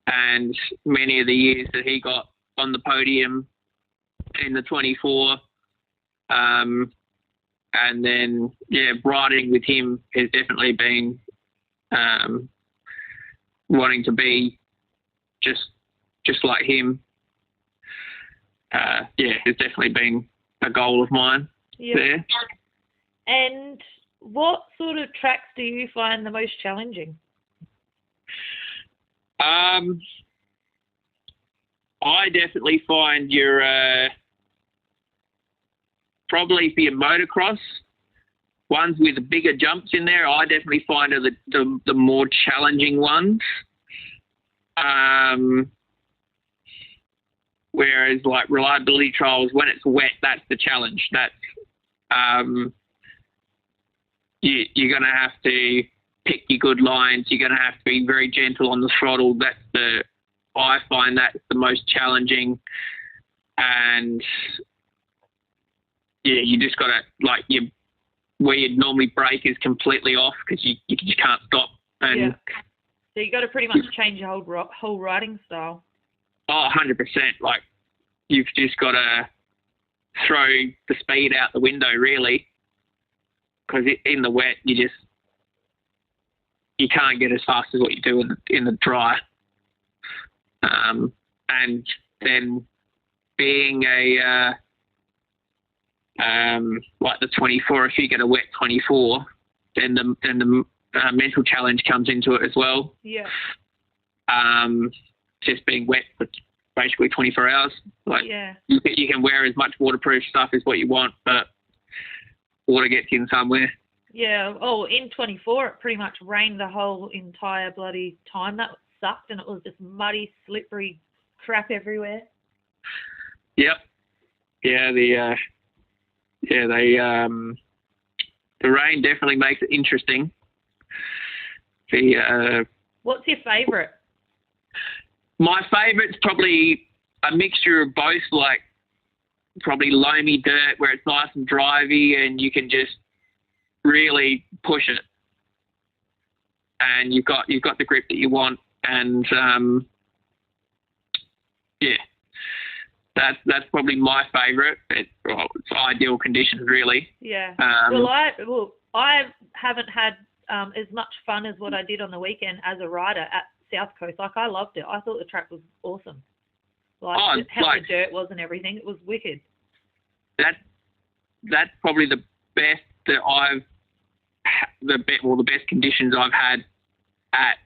and many of the years that he got on the podium in the 24, and then riding with him has definitely been wanting to be just like him. It's definitely been a goal of mine there. And what sort of tracks do you find the most challenging? I definitely find your probably for your motocross ones with the bigger jumps in there. I definitely find are the more challenging ones. Whereas like reliability trials, when it's wet, that's the challenge. That's you're going to have to pick your good lines. You're going to have to be very gentle on the throttle. I find that's the most challenging. And yeah, you just got to, like, where you'd normally brake is completely off because you just can't stop. And so you got to pretty much change your whole riding style. Oh, 100%. Like, you've just got to throw the speed out the window, really, because in the wet, you can't get as fast as what you do in the dry. And then being like the 24, if you get a wet 24, then the mental challenge comes into it as well. Yeah. Just being wet for basically 24 hours. Like, you can wear as much waterproof stuff as what you want, but water gets in somewhere. Yeah. Oh, in 24, it pretty much rained the whole entire bloody time. That sucked, and it was just muddy, slippery crap everywhere. Yep. Yeah. The rain definitely makes it interesting. What's your favourite? My favourite's probably a mixture of both. Like, probably loamy dirt where it's nice and drivey and you can just really push it. And you've got the grip that you want, and that's probably my favourite. It's ideal conditions, really. Yeah. I haven't had as much fun as what I did on the weekend as a rider at South Coast. Like, I loved it. I thought the track was awesome. How the dirt was and everything. It was wicked. That's probably the best that the best conditions I've had at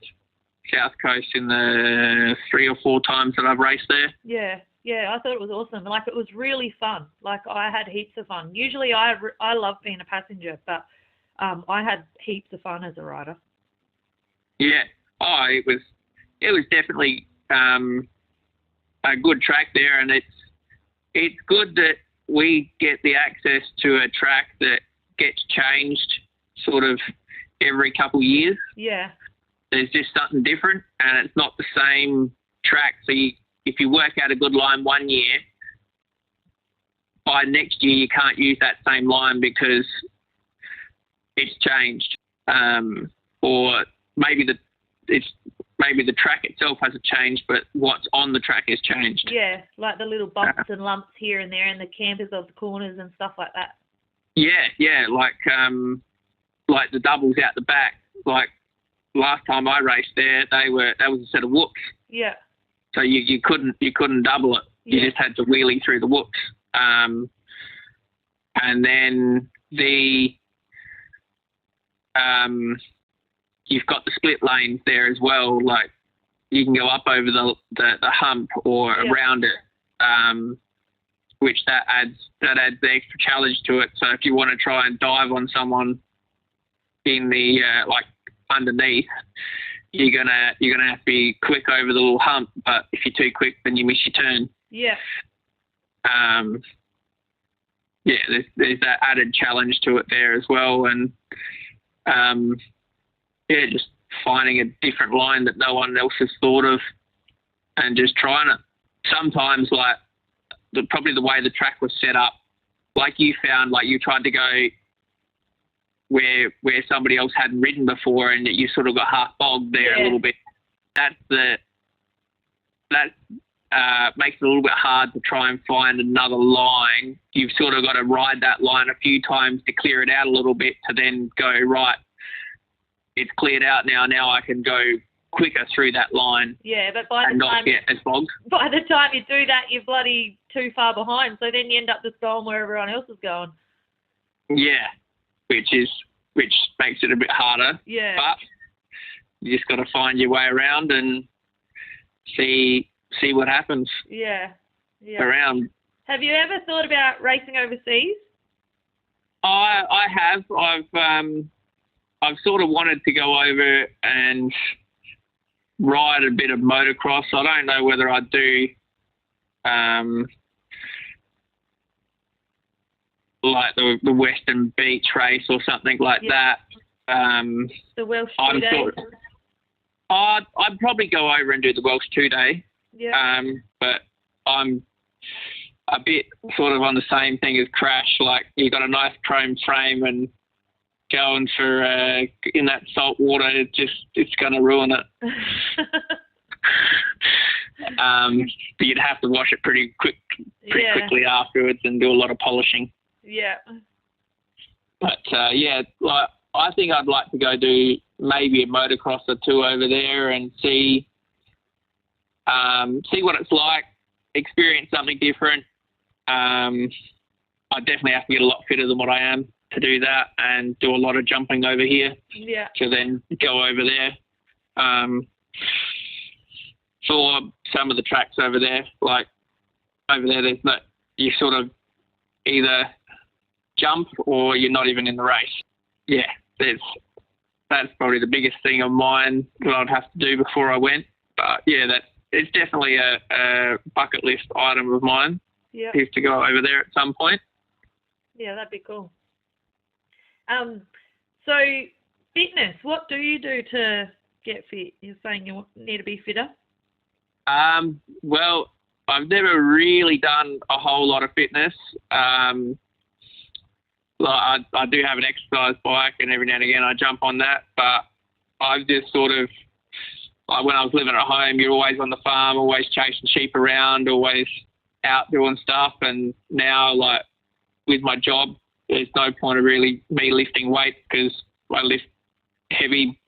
South Coast in the 3 or 4 times that I've raced there. Yeah, I thought it was awesome. Like, it was really fun. Like, I had heaps of fun. Usually I love being a passenger, but I had heaps of fun as a rider. Yeah. Oh, it was definitely a good track there, and it's good that we get the access to a track that gets changed sort of every couple of years. Yeah. There's just something different, and it's not the same track. So if you work out a good line one year, by next year you can't use that same line because it's changed, or maybe the track itself hasn't changed, but what's on the track has changed. Yeah, like the little bumps and lumps here and there, and the campers of the corners and stuff like that. Yeah, like the doubles out the back. Like last time I raced there, that was a set of whoops. Yeah. So you couldn't double it. You just had to wheelie through the whoops. And then you've got the split lanes there as well. Like you can go up over the hump or around it, which that adds the extra challenge to it. So if you want to try and dive on someone in the like underneath, you're gonna have to be quick over the little hump. But if you're too quick, then you miss your turn. Yeah. There's that added challenge to it there as well, and just finding a different line that no one else has thought of, and just trying it. Sometimes, like probably the way the track was set up, like you found, like you tried to go where somebody else hadn't ridden before, and you sort of got half bogged there a little bit. That makes it a little bit hard to try and find another line. You've sort of got to ride that line a few times to clear it out a little bit to then go, right, it's cleared out now. Now I can go quicker through that line. Yeah, but by the time you do that, you're bloody too far behind. So then you end up just going where everyone else is going. Yeah, which makes it a bit harder. Yeah. But you just got to find your way around and see what happens. Yeah. Around. Have you ever thought about racing overseas? I have. I've sort of wanted to go over and ride a bit of motocross. I don't know whether I'd do like the Western Beach race or something like that. The Welsh 2-day. I'd probably go over and do the Welsh 2-day. Yeah. But I'm a bit sort of on the same thing as Crash. Like you got a nice chrome frame and going for in that salt water, it's going to ruin it. But you'd have to wash it pretty quickly afterwards and do a lot of polishing. Yeah. But like I think I'd like to go do maybe a motocross or two over there and see what it's like, experience something different. I definitely have to get a lot fitter than what I am to do that, and do a lot of jumping over here to then go over there. For some of the tracks over there, like over there, you sort of either jump or you're not even in the race. Yeah, that's probably the biggest thing of mine that I'd have to do before I went. But yeah, it's definitely a bucket list item of mine. Yeah. Is to go over there at some point. Yeah, that'd be cool. So fitness, what do you do to get fit? You're saying you need to be fitter? Well, I've never really done a whole lot of fitness. Like I do have an exercise bike, and every now and again I jump on that. But I've just sort of, like when I was living at home, you're always on the farm, always chasing sheep around, always out doing stuff. And now, like with my job, there's no point of really me lifting weight because I lift heavy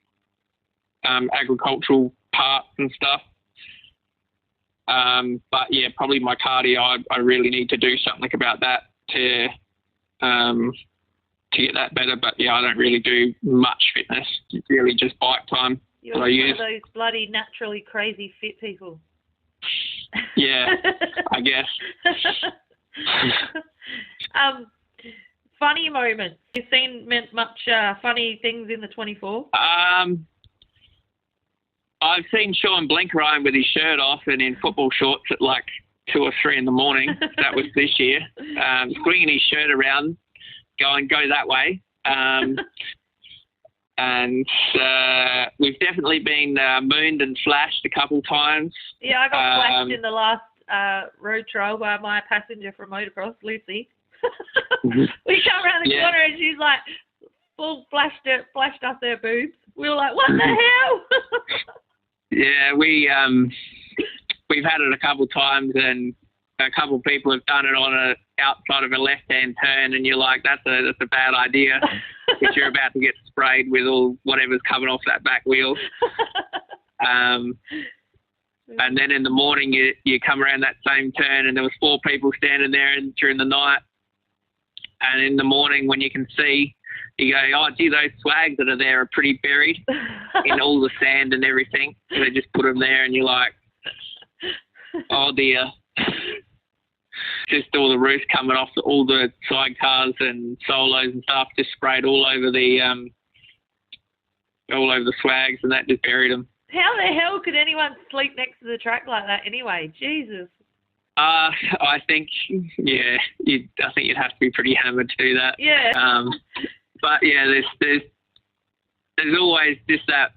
agricultural parts and stuff. But yeah, probably my cardio, I really need to do something about that to get that better. But yeah, I don't really do much fitness. It's really just bike time. You're one of those bloody naturally crazy fit people. Yeah, I guess. Funny moments. You've seen much funny things in the 24? I've seen Shaun Blinker with his shirt off and in football shorts at like 2 or 3 in the morning. That was this year. Swinging his shirt around, go that way. And we've definitely been mooned and flashed a couple times. Yeah, I got flashed in the last road trial by my passenger from motocross, Lucy. We come around the corner and she's like, full flashed us her boobs. We were like, what the hell? Yeah, we've had it a couple times, and a couple of people have done it on outside of a left-hand turn, and you're like, that's a bad idea if you're about to get sprayed with all whatever's coming off that back wheel. And then in the morning, you come around that same turn, and there was 4 people standing there during the night. And in the morning, when you can see, you go, oh, gee, those swags that are there are pretty buried in all the sand and everything. So they just put them there, and you're like, oh, dear. Just all the roof coming off all the sidecars and solos and stuff, just sprayed all over the swags, and that just buried them. How the hell could anyone sleep next to the track like that anyway? Jesus. I think, yeah, I think you'd have to be pretty hammered to do that. Yeah. But yeah, there's always just that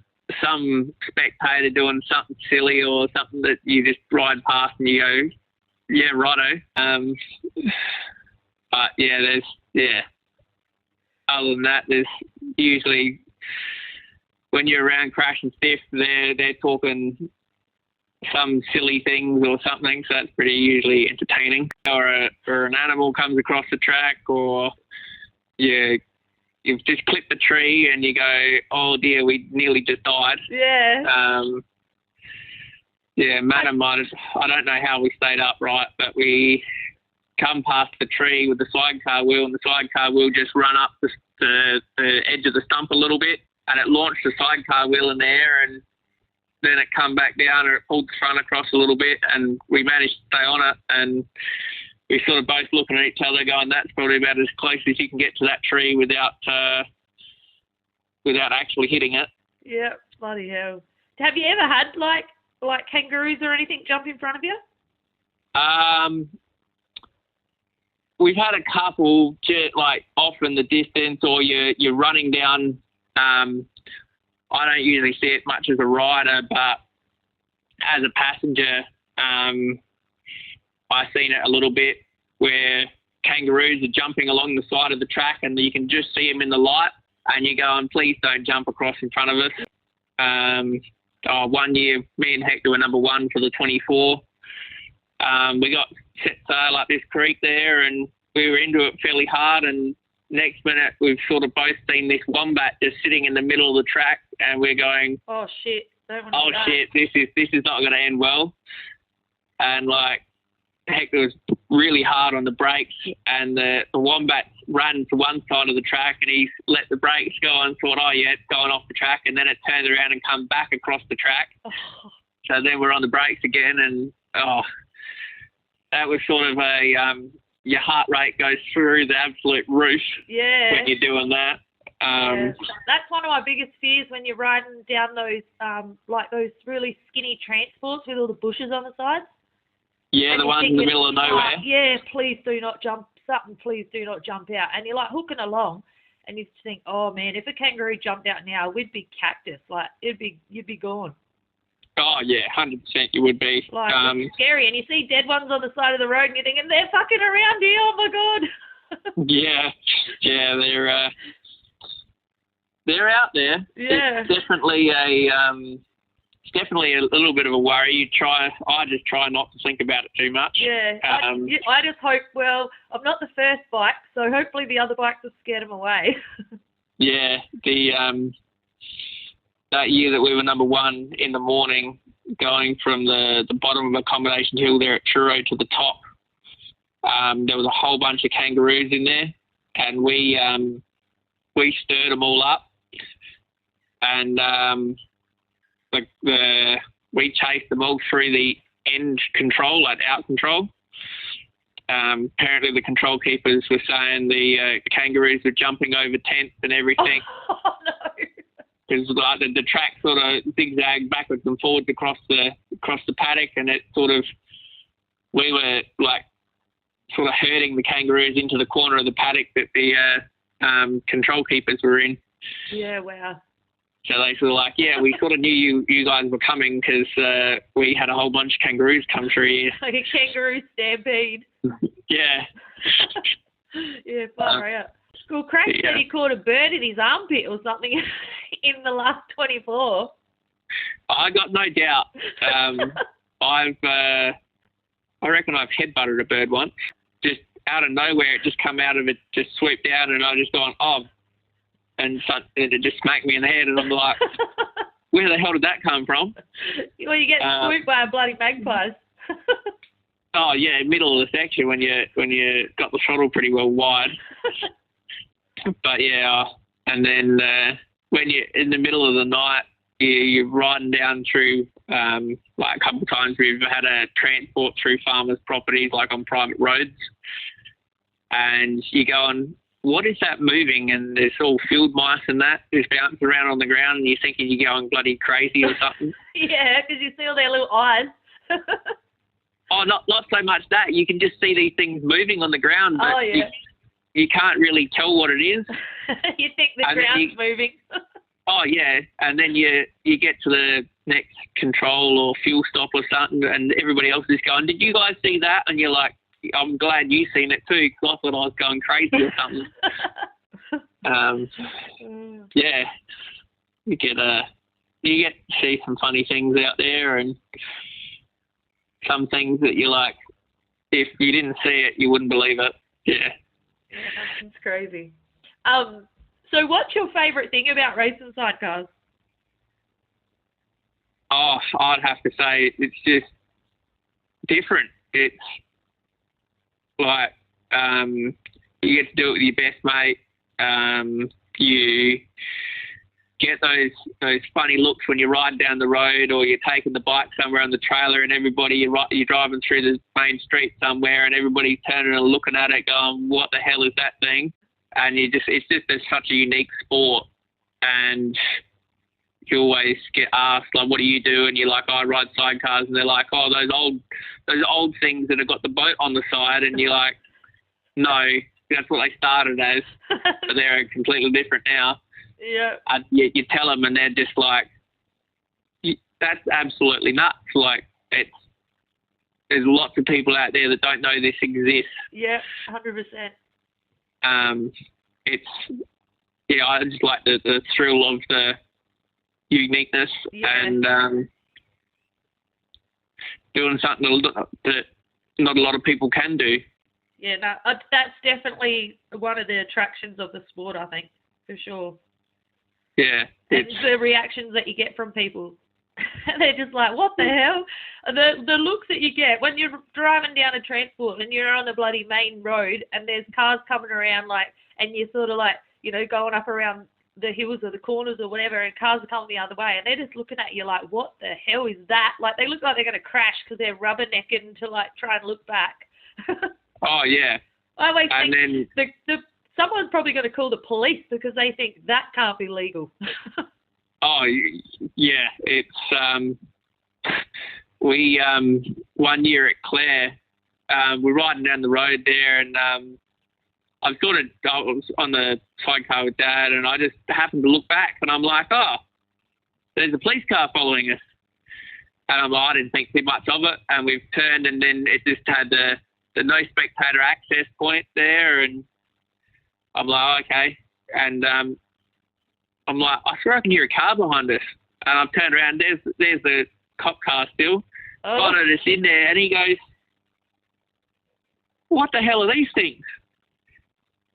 some spectator doing something silly or something that you just ride past and you go, yeah, righto. But yeah, other than that, there's usually, when you're around Crash and Stiff, they're talking some silly things or something, so that's pretty usually entertaining. Or an animal comes across the track, or you've just clipped a tree and you go, oh dear, we nearly just died. Yeah. Yeah, Madam I don't know how we stayed upright, but we come past the tree with the sidecar wheel, and the sidecar wheel just run up the edge of the stump a little bit, and it launched the sidecar wheel in the air, and then it come back down and it pulled the front across a little bit, and we managed to stay on it, and we sort of both looking at each other going, that's probably about as close as you can get to that tree without actually hitting it. Yeah, bloody hell. Have you ever had like kangaroos or anything jump in front of you? We've had a couple like off in the distance, or you're running down. I don't usually see it much as a rider, but as a passenger, I've seen it a little bit where kangaroos are jumping along the side of the track and you can just see them in the light, and you're going, please don't jump across in front of us. One year, me and Hector were number 1 for the 24. We got set sail up this creek there, and we were into it fairly hard, and next minute we've sort of both seen this wombat just sitting in the middle of the track, and we're going, oh shit, shit, this is not going to end well. And like, Hector was really hard on the brakes, and the wombat ran to one side of the track, and he let the brakes go and thought, oh yeah, it's going off the track, and then it turned around and come back across the track. Oh. So then we're on the brakes again, and that was sort of your heart rate goes through the absolute roof. Yeah. When you're doing that. Yeah. That's one of my biggest fears when you're riding down those like those really skinny transports with all the bushes on the sides. Yeah, and the ones in the middle of nowhere. Yeah, please do not jump. Please do not jump out. And you're like hooking along, and you just think, oh man, if a kangaroo jumped out now, we'd be cactus. Like you'd be gone. Oh, yeah, 100% you would be. Like, it's scary, and you see dead ones on the side of the road, and you're thinking, they're fucking around here, oh my God. Yeah, they're out there. Yeah. It's definitely a little bit of a worry. I just try not to think about it too much. Yeah, I just hope, well, I'm not the first bike, so hopefully the other bikes have scared them away. Yeah, that year that we were number one in the morning, going from the bottom of Accommodation Hill there at Truro to the top, there was a whole bunch of kangaroos in there, and we stirred them all up, and we chased them all through the end control, like out control. Apparently the control keepers were saying the kangaroos were jumping over tents and everything. Oh, no. Because like the track sort of zigzagged backwards and forwards across the paddock, and we were like sort of herding the kangaroos into the corner of the paddock that the control keepers were in. Yeah, wow. So they sort of like, yeah, we sort of knew you guys were coming because we had a whole bunch of kangaroos come through here. Like a kangaroo stampede. Yeah. Yeah, far out. Well, Craig said he caught a bird in his armpit or something in the last 24. I got no doubt. I reckon I've headbutted a bird once. Just out of nowhere, it just come out of it, just swooped down, and I just gone, oh, and it just smacked me in the head, and I'm like, where the hell did that come from? Well, you get swooped by a bloody magpie. Oh yeah, middle of the section when you got the throttle pretty well wide. But yeah, and then when you're in the middle of the night, you're riding down through, like a couple of times we've had a transport through farmers' properties, like on private roads, and you're going, what is that moving? And there's all field mice and that just bouncing around on the ground, and you're thinking you're going bloody crazy or something. Yeah, because you see all their little eyes. Oh, not so much that. You can just see these things moving on the ground, but you can't really tell what it is. You think the ground's moving. Oh, yeah. And then you get to the next control or fuel stop or something, and everybody else is going, did you guys see that? And you're like, I'm glad you seen it too, because I thought I was going crazy or something. Yeah. You get to see some funny things out there, and some things that you're like, if you didn't see it, you wouldn't believe it. Yeah. Yeah, that's crazy. So what's your favourite thing about racing sidecars? Oh, I'd have to say it's just different. It's like you get to do it with your best mate. You get those funny looks when you're riding down the road, or you're taking the bike somewhere on the trailer, and you're driving through the main street somewhere, and everybody's turning and looking at it going, what the hell is that thing? And it's such a unique sport, and you always get asked, like, what do you do? And you're like, I ride sidecars, and they're like, oh, those old things that have got the boat on the side, and you're like, no, that's what they started as, but they're completely different now. Yeah. You tell them, and they're just like, that's absolutely nuts. Like, there's lots of people out there that don't know this exists. Yeah, 100%. I just like the thrill of the uniqueness and doing something that not a lot of people can do. Yeah, no, that's definitely one of the attractions of the sport, I think, for sure. Yeah. And the reactions that you get from people. They're just like, what the hell? The looks that you get when you're driving down a transport and you're on a bloody main road and there's cars coming around, like, and you're sort of like, going up around the hills or the corners or whatever, and cars are coming the other way, and they're just looking at you like, what the hell is that? Like, they look like they're going to crash because they're rubbernecking to, like, try and look back. Oh, yeah. I always think someone's probably going to call the police because they think that can't be legal. Oh, yeah. It's we one year at Clare, we're riding down the road there, and I was on the sidecar with Dad, and I just happened to look back, and I'm like, oh, there's a police car following us. And I didn't think too much of it. And we've turned, and then it just had the no spectator access point there. And I'm like, okay. And I'm like, I swear I can hear a car behind us. And I've turned around. There's the cop car still. Oh. Got it, it's in there. And he goes, what the hell are these things?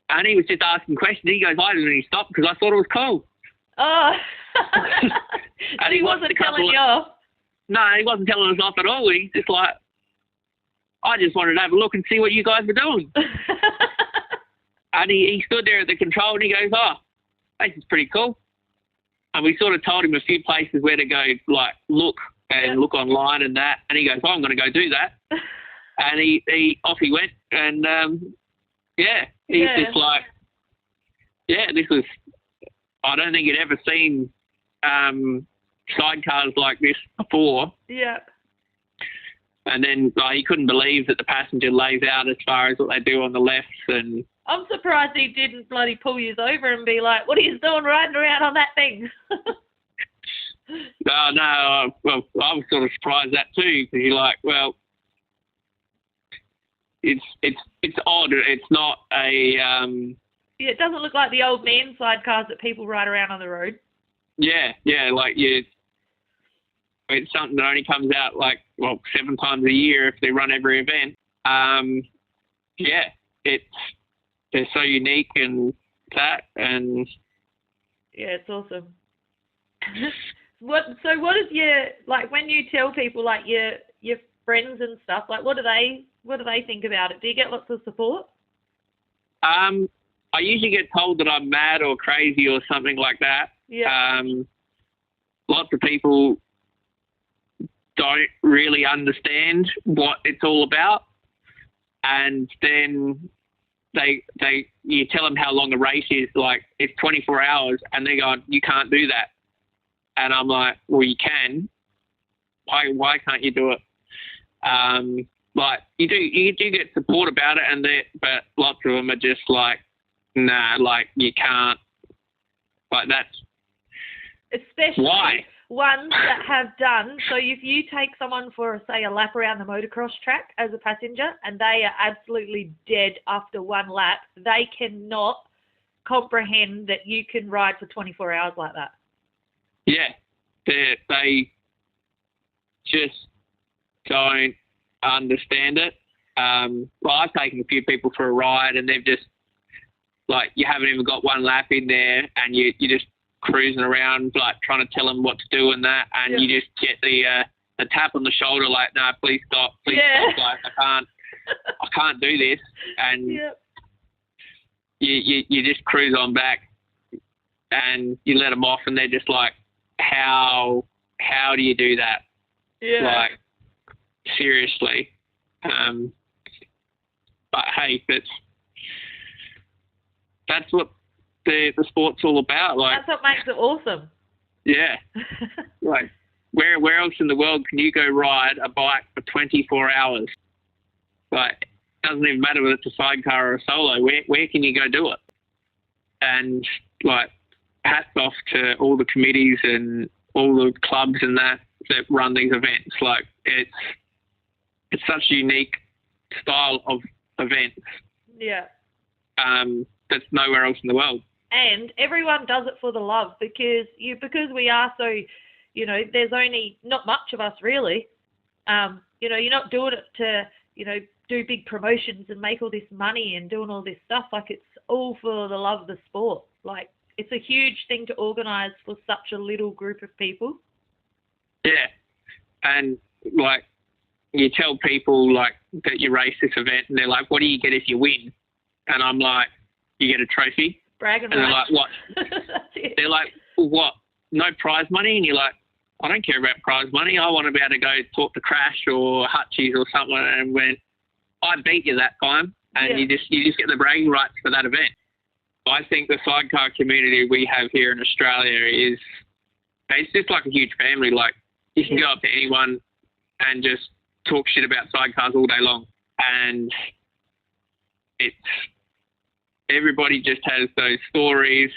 And he was just asking questions. He goes, I didn't even stop because I thought it was cool. Oh. And he wasn't telling you off. No, he wasn't telling us off at all. He's just like, I just wanted to have a look and see what you guys were doing. And he stood there at the control and he goes, oh, this is pretty cool. And we sort of told him a few places where to go, like, look look online and that. And he goes, oh, I'm going to go do that. And he off he went. And, he's just like, this was, I don't think he'd ever seen sidecars like this before. Yeah. And then he couldn't believe that the passenger lays out as far as what they do on the lefts. And I'm surprised he didn't bloody pull you over and be like, what are you doing riding around on that thing? No, well, I was sort of surprised at that too, because you're like, well, it's odd. It's not a... it doesn't look like the old man sidecars that people ride around on the road. Yeah, like it's something that only comes out 7 times a year if they run every event. They're so unique and that, and yeah, it's awesome. What is your, like, when you tell people, like, your friends and stuff, like, what do they think about it? Do you get lots of support? I usually get told that I'm mad or crazy or something like that. Yeah. Lots of people don't really understand what it's all about, and then you tell them how long the race is, like it's 24 hours, and they go, you can't do that. And I'm like, well, you can. Why can't you do it? Like you do get support about it, but lots of them are just like, nah, like you can't. Like that's especially why ones that have done. So if you take someone for, say, a lap around the motocross track as a passenger and they are absolutely dead after one lap, they cannot comprehend that you can ride for 24 hours like that. Yeah, they just don't understand it. Well, I've taken a few people for a ride and they've just, like, you haven't even got one lap in there and you're just cruising around, like, trying to tell them what to do and that, and you just get the tap on the shoulder, like, no, please stop, like, I can't do this, and you just cruise on back and you let them off and they're just like, how do you do that? Like, seriously. But hey, that's what the sport's all about. Like, that's what makes it awesome. Yeah. Like, where else in the world can you go ride a bike for 24 hours? Like, it doesn't even matter whether it's a sidecar or a solo. Where can you go do it? And, like, hats off to all the committees and all the clubs and that run these events. Like, it's such a unique style of event. Yeah. That's nowhere else in the world. And everyone does it for the love because we are so, there's only not much of us really. You're not doing it to, do big promotions and make all this money and doing all this stuff. Like, it's all for the love of the sport. Like, it's a huge thing to organise for such a little group of people. Yeah. And, like, you tell people, like, that you race this event and they're like, what do you get if you win? And I'm like, you get a trophy. Bragging and they're like, what? They're like, what? No prize money? And you're like, I don't care about prize money. I want to be able to go talk to Crash or Hutchies or something. And when I beat you that time, and you just get the bragging rights for that event. I think the sidecar community we have here in Australia it's just like a huge family. Like, you can go up to anyone and just talk shit about sidecars all day long. And everybody just has those stories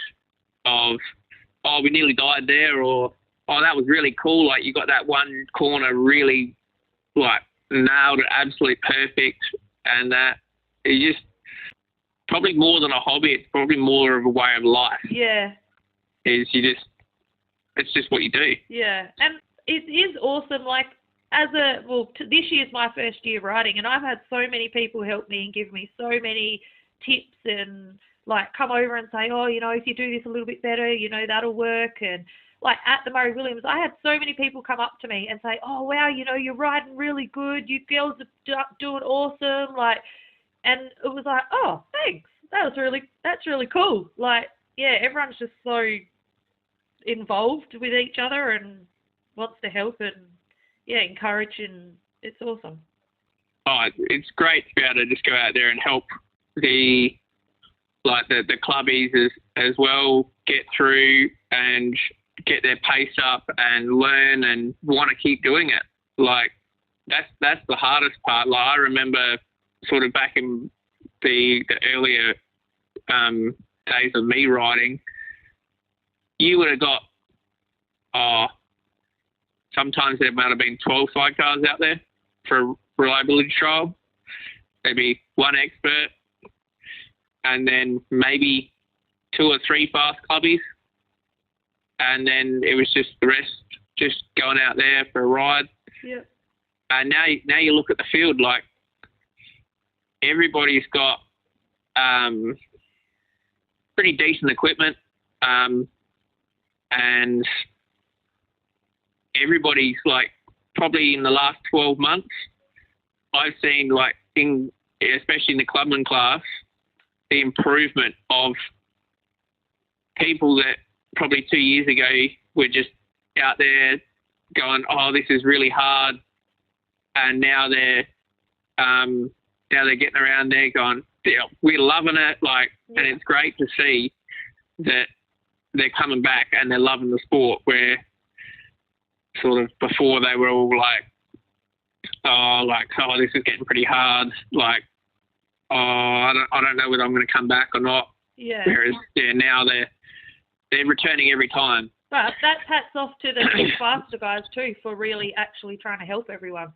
of, oh, we nearly died there, or oh, that was really cool. Like, you got that one corner really, like, nailed it, absolutely perfect. And that, it just, probably more than a hobby, it's probably more of a way of life. Yeah. It's just what you do. Yeah. And it is awesome. Like, this year's my first year riding, and I've had so many people help me and give me so many tips and, like, come over and say, oh, you know, if you do this a little bit better, you know, that'll work. And, like, at the Murray Williams, I had so many people come up to me and say, oh, wow, you know, you're riding really good. You girls are doing awesome. Like, and it was like, oh, thanks. That's really cool. Like, yeah, everyone's just so involved with each other and wants to help and, yeah, encourage, and it's awesome. Oh, it's great to be able to just go out there and help the clubbies as well get through and get their pace up and learn and want to keep doing it. Like, that's the hardest part. Like, I remember sort of back in the earlier days of me riding, you would have got, sometimes there might have been 12 sidecars out there for a reliability trial. There'd be one expert and then maybe 2 or 3 fast clubbies. And then it was just the rest just going out there for a ride. Yeah. And now you look at the field, like, everybody's got pretty decent equipment, and everybody's, like, probably in the last 12 months, I've seen, like, especially in the clubman class, the improvement of people that probably 2 years ago were just out there going, oh, this is really hard, and now they're getting around there going, yeah, we're loving it, like, yeah. And it's great to see that they're coming back and they're loving the sport, where sort of before they were all like, oh, this is getting pretty hard, like, oh, I don't know whether I'm going to come back or not. Yeah. Whereas, yeah, now they're returning every time. But that hats off to the big faster guys too for really actually trying to help everyone.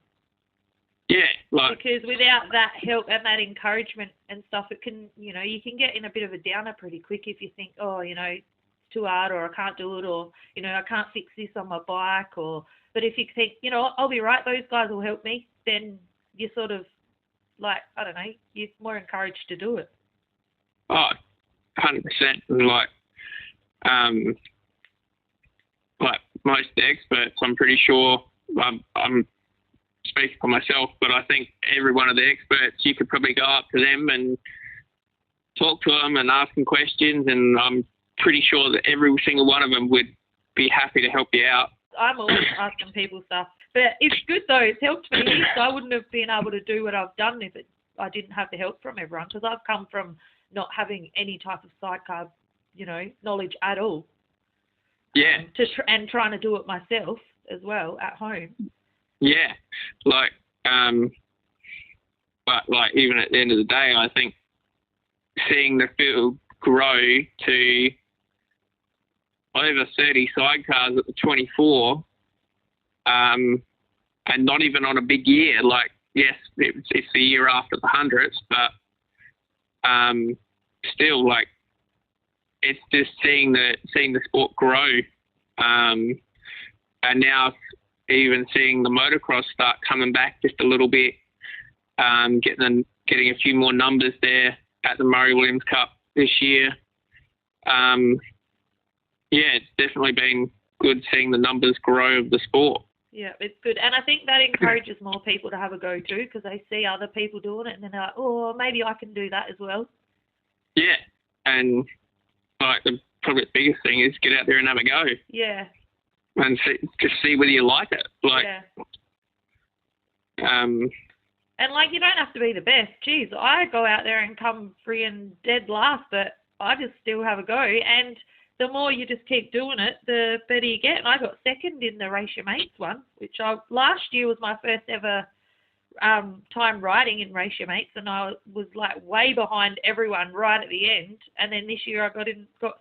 Yeah, like, because without that help and that encouragement and stuff, it can, you know, you can get in a bit of a downer pretty quick if you think, oh, you know, it's too hard, or I can't do it, or, you know, I can't fix this on my bike, or, but if you think, you know, I'll be right, those guys will help me, then you're sort of like, I don't know, you're more encouraged to do it. Oh, 100%. And like most of the experts, I'm pretty sure, I'm speaking for myself, but I think every one of the experts, you could probably go up to them and talk to them and ask them questions, and I'm pretty sure that every single one of them would be happy to help you out. I'm always asking people stuff, but it's good though. It's helped me. So I wouldn't have been able to do what I've done if I didn't have the help from everyone, because I've come from not having any type of sidecar, you know, knowledge at all. Yeah. And trying to do it myself as well at home. Yeah, like, but like, even at the end of the day, I think seeing the field grow to over 30 sidecars at the 24, and not even on a big year. Like, yes, it's the year after the 100s, but still, like, it's just seeing the sport grow, and now even seeing the motocross start coming back just a little bit, getting a few more numbers there at the Murray Williams Cup this year. Yeah, it's definitely been good seeing the numbers grow of the sport. Yeah, it's good. And I think that encourages more people to have a go too, because they see other people doing it and then they're like, oh, maybe I can do that as well. Yeah, and like, probably the biggest thing is get out there and have a go. Yeah. And just see whether you like it. Like, yeah. And like, you don't have to be the best. Jeez, I go out there and come free and dead last, but I just still have a go. And the more you just keep doing it, the better you get. And I got second in the Race Your Mates one, which last year was my first ever time riding in Race Your Mates, and I was like way behind everyone right at the end. And then this year I got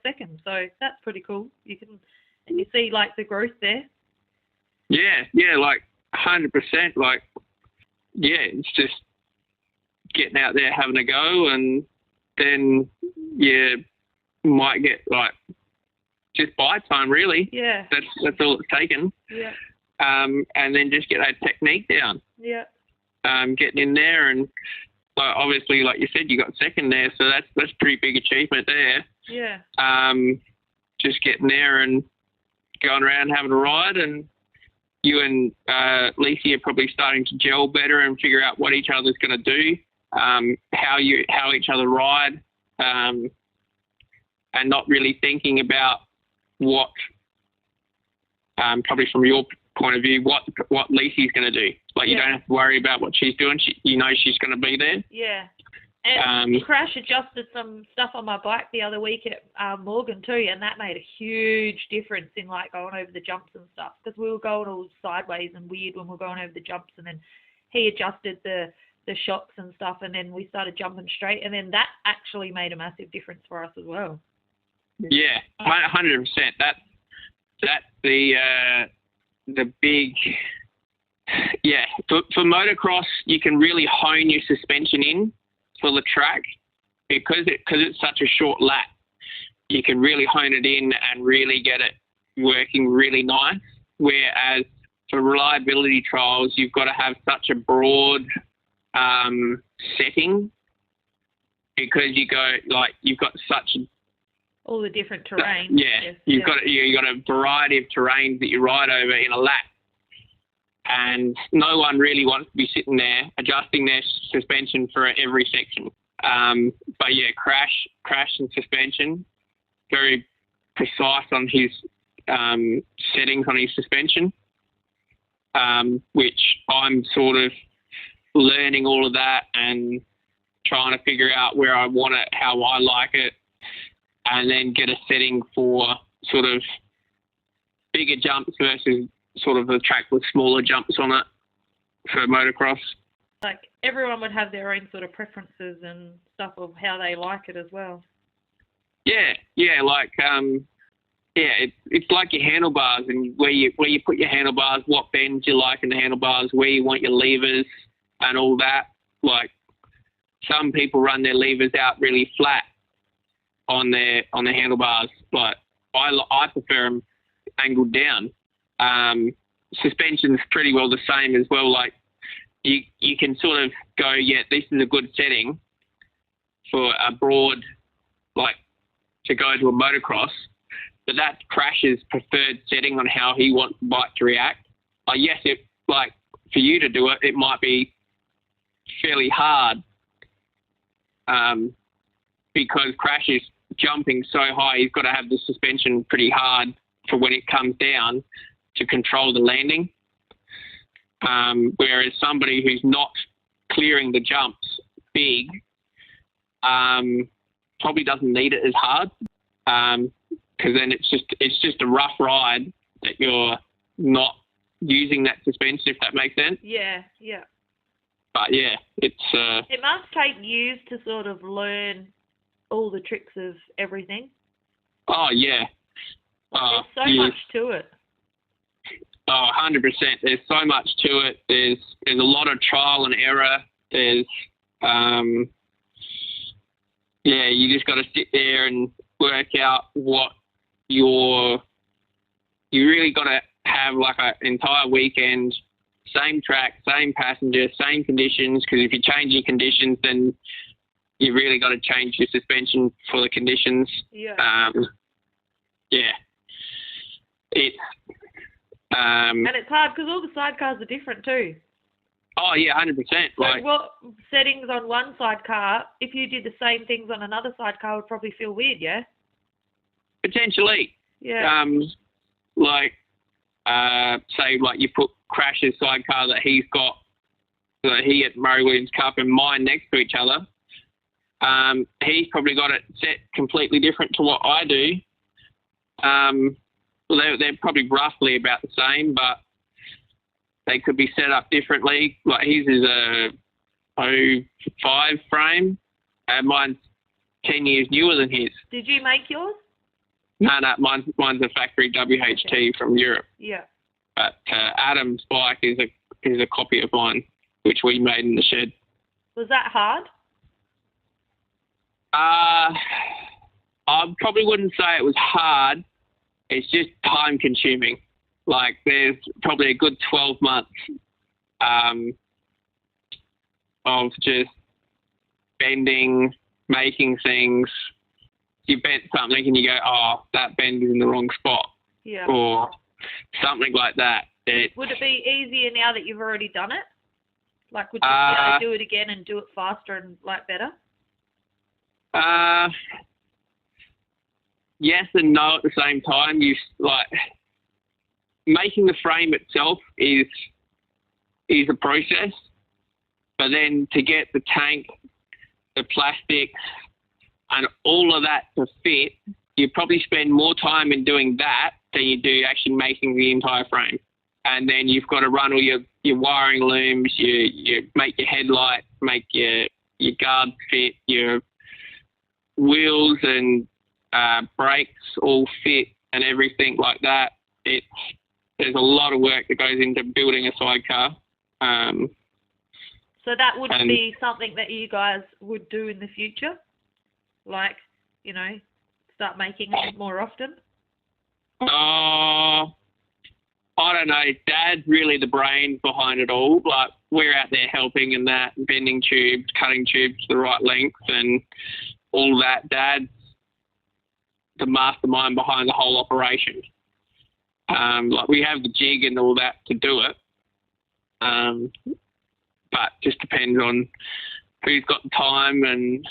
second, so that's pretty cool. You can And you see, like, the growth there. Yeah, like 100%. Like, yeah, it's just getting out there, having a go, and then you might get, like, just bite time, really. Yeah. That's all it's taken. Yeah. And then just get that technique down. Yeah. Getting in there, and obviously, like you said, you got second there, so that's pretty big achievement there. Yeah. Just getting there and going around having a ride, and you and Lacey are probably starting to gel better and figure out what each other's going to do, how each other ride, and not really thinking about what, probably from your point of view, what Lacey's going to do. Like, you don't have to worry about what she's doing. You know she's going to be there. Yeah. And Crash adjusted some stuff on my bike the other week at Morgan too, and that made a huge difference in, like, going over the jumps and stuff, because we were going all sideways and weird when we were going over the jumps, and then he adjusted the shocks and stuff, and then we started jumping straight, and then that actually made a massive difference for us as well. Yeah, 100%. That's the big, yeah. For motocross, you can really hone your suspension in for the track because it's such a short lap. You can really hone it in and really get it working really nice. Whereas for reliability trials, you've got to have such a broad setting, because you've got such all the different terrains. Yeah, you've got a variety of terrains that you ride over in a lap, and no one really wants to be sitting there adjusting their suspension for every section. But yeah, Crash and suspension, very precise on his settings on his suspension, which I'm sort of learning all of that and trying to figure out where I want it, how I like it, and then get a setting for sort of bigger jumps versus sort of a track with smaller jumps on it for motocross. Like, everyone would have their own sort of preferences and stuff of how they like it as well. Yeah, like, it's like your handlebars and where you put your handlebars, what bends you like in the handlebars, where you want your levers and all that. Like, some people run their levers out really flat on their handlebars, but I prefer them angled down. Suspension's pretty well the same as well. Like, you can sort of go, yeah, this is a good setting for a broad, like, to go to a motocross, but that's Crash's preferred setting on how he wants the bike to react. Like, yes, for you to do it, it might be fairly hard, because Crash is jumping so high, he's got to have the suspension pretty hard for when it comes down to control the landing. Whereas somebody who's not clearing the jumps big probably doesn't need it as hard, because then it's just a rough ride that you're not using that suspension, if that makes sense. Yeah. But yeah, it must take years to sort of learn all the tricks of everything. Oh yeah. There's so much to it. Oh, 100%. There's so much to it. There's a lot of trial and error. There's you just got to sit there and work out what you really got to have, like, an entire weekend, same track, same passenger, same conditions, because if you change your conditions, then you really got to change your suspension for the conditions. Yeah. And it's hard because all the sidecars are different too. Oh yeah, 100%. So what settings on one sidecar, if you did the same things on another sidecar, would probably feel weird, yeah? Potentially. Yeah. Say, like, you put Crash's sidecar that he's got, that he at Murray Williams Cup, and mine next to each other. He's probably got it set completely different to what I do. They're probably roughly about the same, but they could be set up differently. Like, his is a 05 frame, and mine's 10 years newer than his. Did you make yours? No, mine's a factory WHT from Europe. Yeah. But Adam's bike is a copy of mine, which we made in the shed. Was that hard? I probably wouldn't say it was hard. It's just time consuming. Like there's probably a good 12 months of just bending, making things. You bend something and you go, oh, that bend is in the wrong spot. Yeah. Or something like that. Would it be easier now that you've already done it? Like, would you be able to do it again and do it faster and, like, better? Yes and no at the same time. Making the frame itself is a process, but then to get the tank, the plastics, and all of that to fit, you probably spend more time in doing that than you do actually making the entire frame. And then you've got to run all your wiring looms, you make your headlight, make your guard fit, your wheels and brakes all fit and everything like that. There's a lot of work that goes into building a sidecar. So that would be something that you guys would do in the future? Like, start making it more often? I don't know. Dad's really the brain behind it all. Like, we're out there helping and that, bending tubes, cutting tubes to the right length and all that. Dad's the mastermind behind the whole operation. We have the jig and all that to do it. But just depends on who's got the time and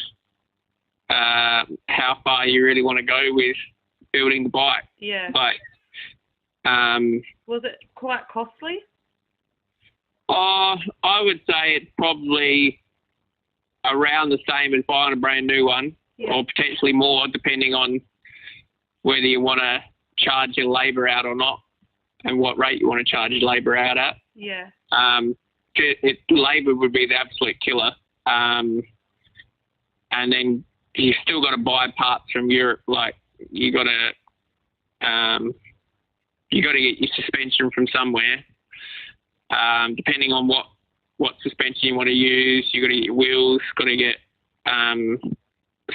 how far you really want to go with building the bike. Yeah. Was it quite costly? I would say it's probably around the same as buying a brand new one, or potentially more, depending on whether you want to charge your labour out or not, and what rate you want to charge your labour out at. Yeah. Labour would be the absolute killer, and then you still got to buy parts from Europe. Like you got to get your suspension from somewhere. Depending on what suspension you want to use, you got to get your wheels, got to get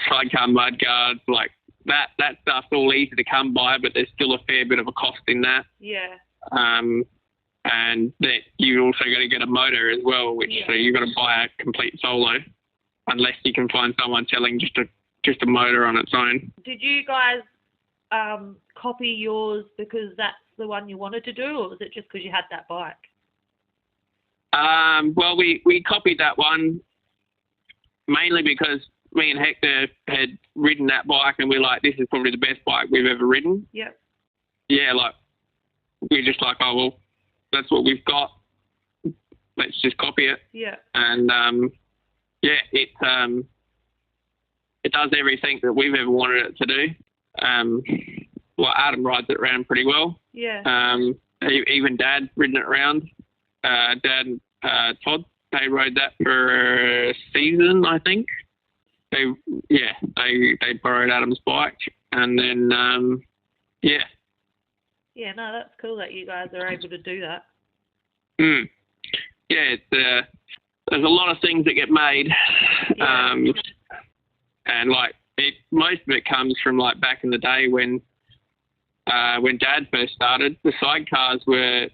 sidecar mud guards, like that stuff's all easy to come by, but there's still a fair bit of a cost in that. Yeah. And that you also got to get a motor as well, which so you got to buy a complete solo, unless you can find someone selling just a motor on its own. Did you guys copy yours because that's the one you wanted to do, or was it just because you had that bike? Well, we copied that one mainly because me and Hector had ridden that bike and we're like, this is probably the best bike we've ever ridden. Yep. Yeah, we're just like, oh, well, that's what we've got. Let's just copy it. Yeah. And, it does everything that we've ever wanted it to do. Adam rides it around pretty well. Yeah. Even Dad's ridden it around. Dad and Todd, they rode that for a season, I think. They borrowed Adam's bike, and then Yeah, no, that's cool that you guys are able to do that. Yeah, there's a lot of things that get made, and most of it comes from back in the day when Dad first started. The sidecars were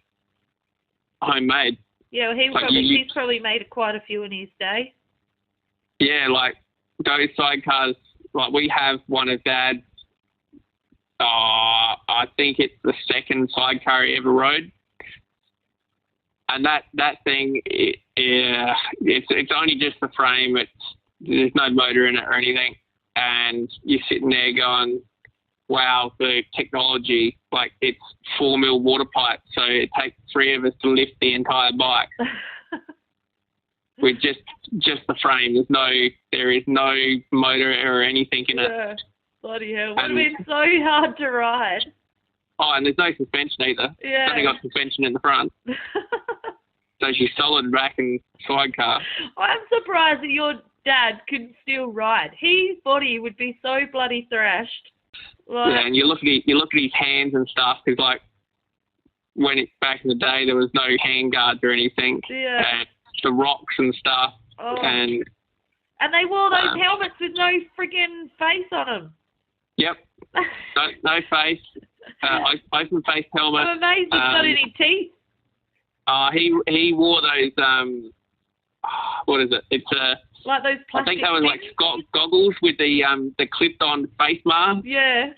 homemade. Yeah, well, he's probably made quite a few in his day. Yeah, those sidecars, we have one of Dad's, I think it's the second sidecar he ever rode. And that thing, it's only just the frame. There's no motor in it or anything. And you're sitting there going, wow, the technology, it's 4mm water pipe, so it takes 3 of us to lift the entire bike. With just the frame. There is no motor or anything in it. Yeah, bloody hell. It would have been so hard to ride. Oh, and there's no suspension either. Yeah. It's only got suspension in the front. So she's solid back and sidecar. I'm surprised that your dad can still ride. His body would be so bloody thrashed. Right. Yeah, and you look at his hands and stuff, because like back in the day there was no hand guards or anything. Yeah. And the rocks and stuff. Oh. And they wore those helmets with no friggin' face on them. Yep. No face. Open face helmet. I'm amazed he's got any teeth. He wore those. What is it? It's like those plastic. I think that was like goggles with the clipped-on face mask. Yeah.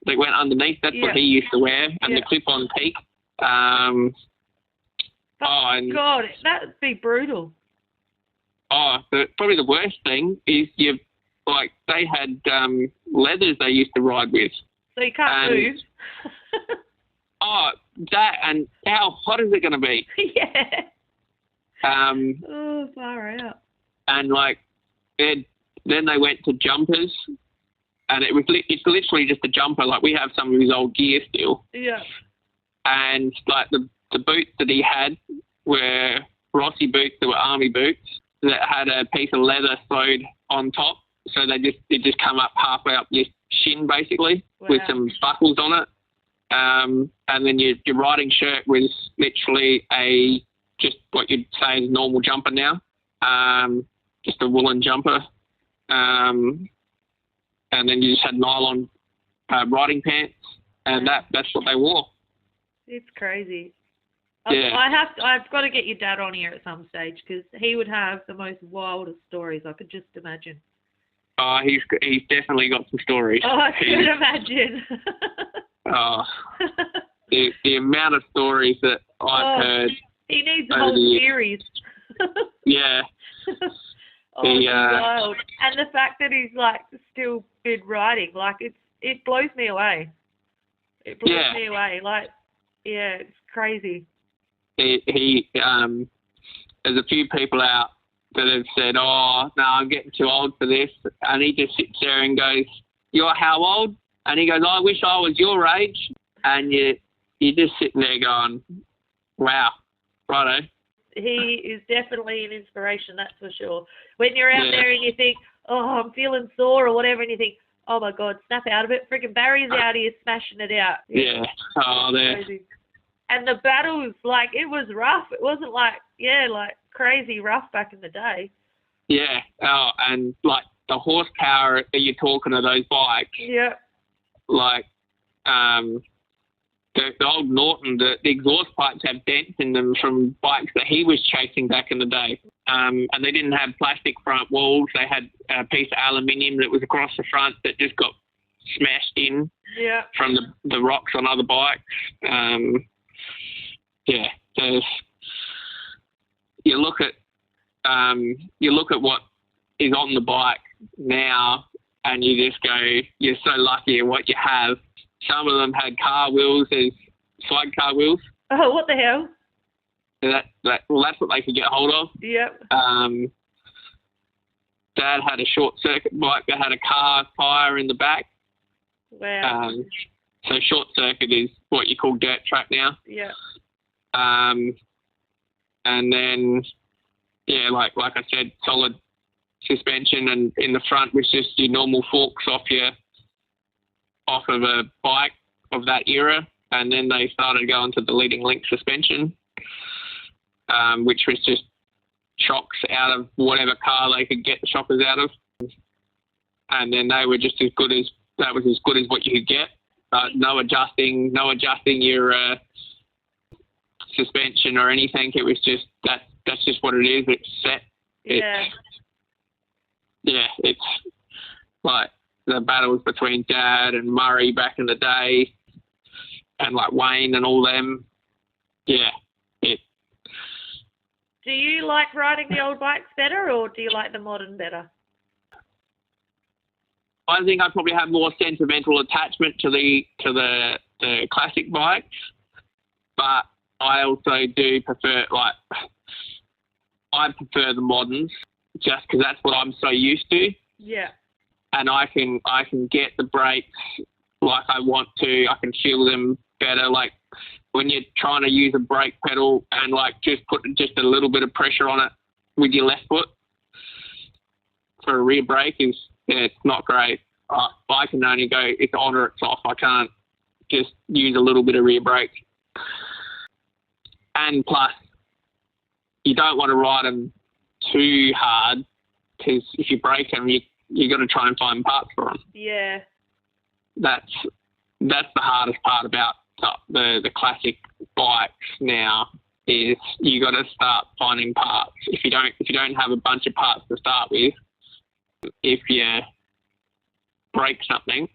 That went underneath. That's what he used to wear, and the clip-on peak. God, that'd be brutal. Probably the worst thing is they had leathers they used to ride with. So you can't move. That, and how hot is it going to be? Yeah. Far out. And then they went to jumpers, and it's literally just a jumper. Like, we have some of his old gear still. Yeah. And like the boots that he had were Rossi boots, that were army boots that had a piece of leather sewed on top, so it just come up halfway up your shin basically. Wow. With some buckles on it. And then your riding shirt was literally just what you'd say is a normal jumper now, just a woolen jumper. And then you just had nylon riding pants, and that's what they wore. It's crazy. Yeah. I've got to get your dad on here at some stage, because he would have the most wildest stories. I could just imagine. He's definitely got some stories. I could imagine. The amount of stories that I've heard. He needs a whole series. Yeah. Wild. And the fact that he's still been riding, it blows me away. It blows me away. It's crazy. There's a few people out that have said, "Oh, no, I'm getting too old for this," and he just sits there and goes, "You're how old?" And he goes, "I wish I was your age." And you're just sitting there going, "Wow, righto." He is definitely an inspiration, that's for sure. When you're out there and you think, "Oh, I'm feeling sore," or whatever, and you think, "Oh my God, snap out of it!" Freaking Barry's out here smashing it out. Yeah. There. And the battles, it was rough. It wasn't crazy rough back in the day. Yeah. And the horsepower that you're talking of those bikes. Yeah. The old Norton, the exhaust pipes have dents in them from bikes that he was chasing back in the day. And they didn't have plastic front walls. They had a piece of aluminium that was across the front that just got smashed in from the rocks on other bikes. You look at what is on the bike now, and you just go, you're so lucky in what you have. Some of them had car wheels as sidecar wheels. Oh, what the hell? That's what they could get hold of. Yep. Dad had a short circuit bike that had a car tyre in the back. Wow. So short circuit is what you call dirt track now. Yeah. And then, like I said, solid suspension, and in the front was just your normal forks off of a bike of that era. And then they started going to the leading link suspension, which was just shocks out of whatever car they could get the shockers out of. And then they were just as good as what you could get. No adjusting your suspension or anything. It was just that's just what it is. It's set. It's like the battles between Dad and Murray back in the day, and Wayne and all them. Do you like riding the old bikes better, or do you like the modern better? I think I probably have more sentimental attachment to the classic bikes, but I also do prefer the moderns, just because that's what I'm so used to. Yeah. And I can get the brakes like I want to. I can feel them better. Like when you're trying to use a brake pedal and just put just a little bit of pressure on it with your left foot for a rear brake it's not great. I can only go, it's on or it's off. I can't just use a little bit of rear brake. And plus, you don't want to ride them too hard, because if you break them, you got to try and find parts for them. Yeah. That's the hardest part about the classic bikes now, is you got to start finding parts. If you don't have a bunch of parts to start with, if you break something,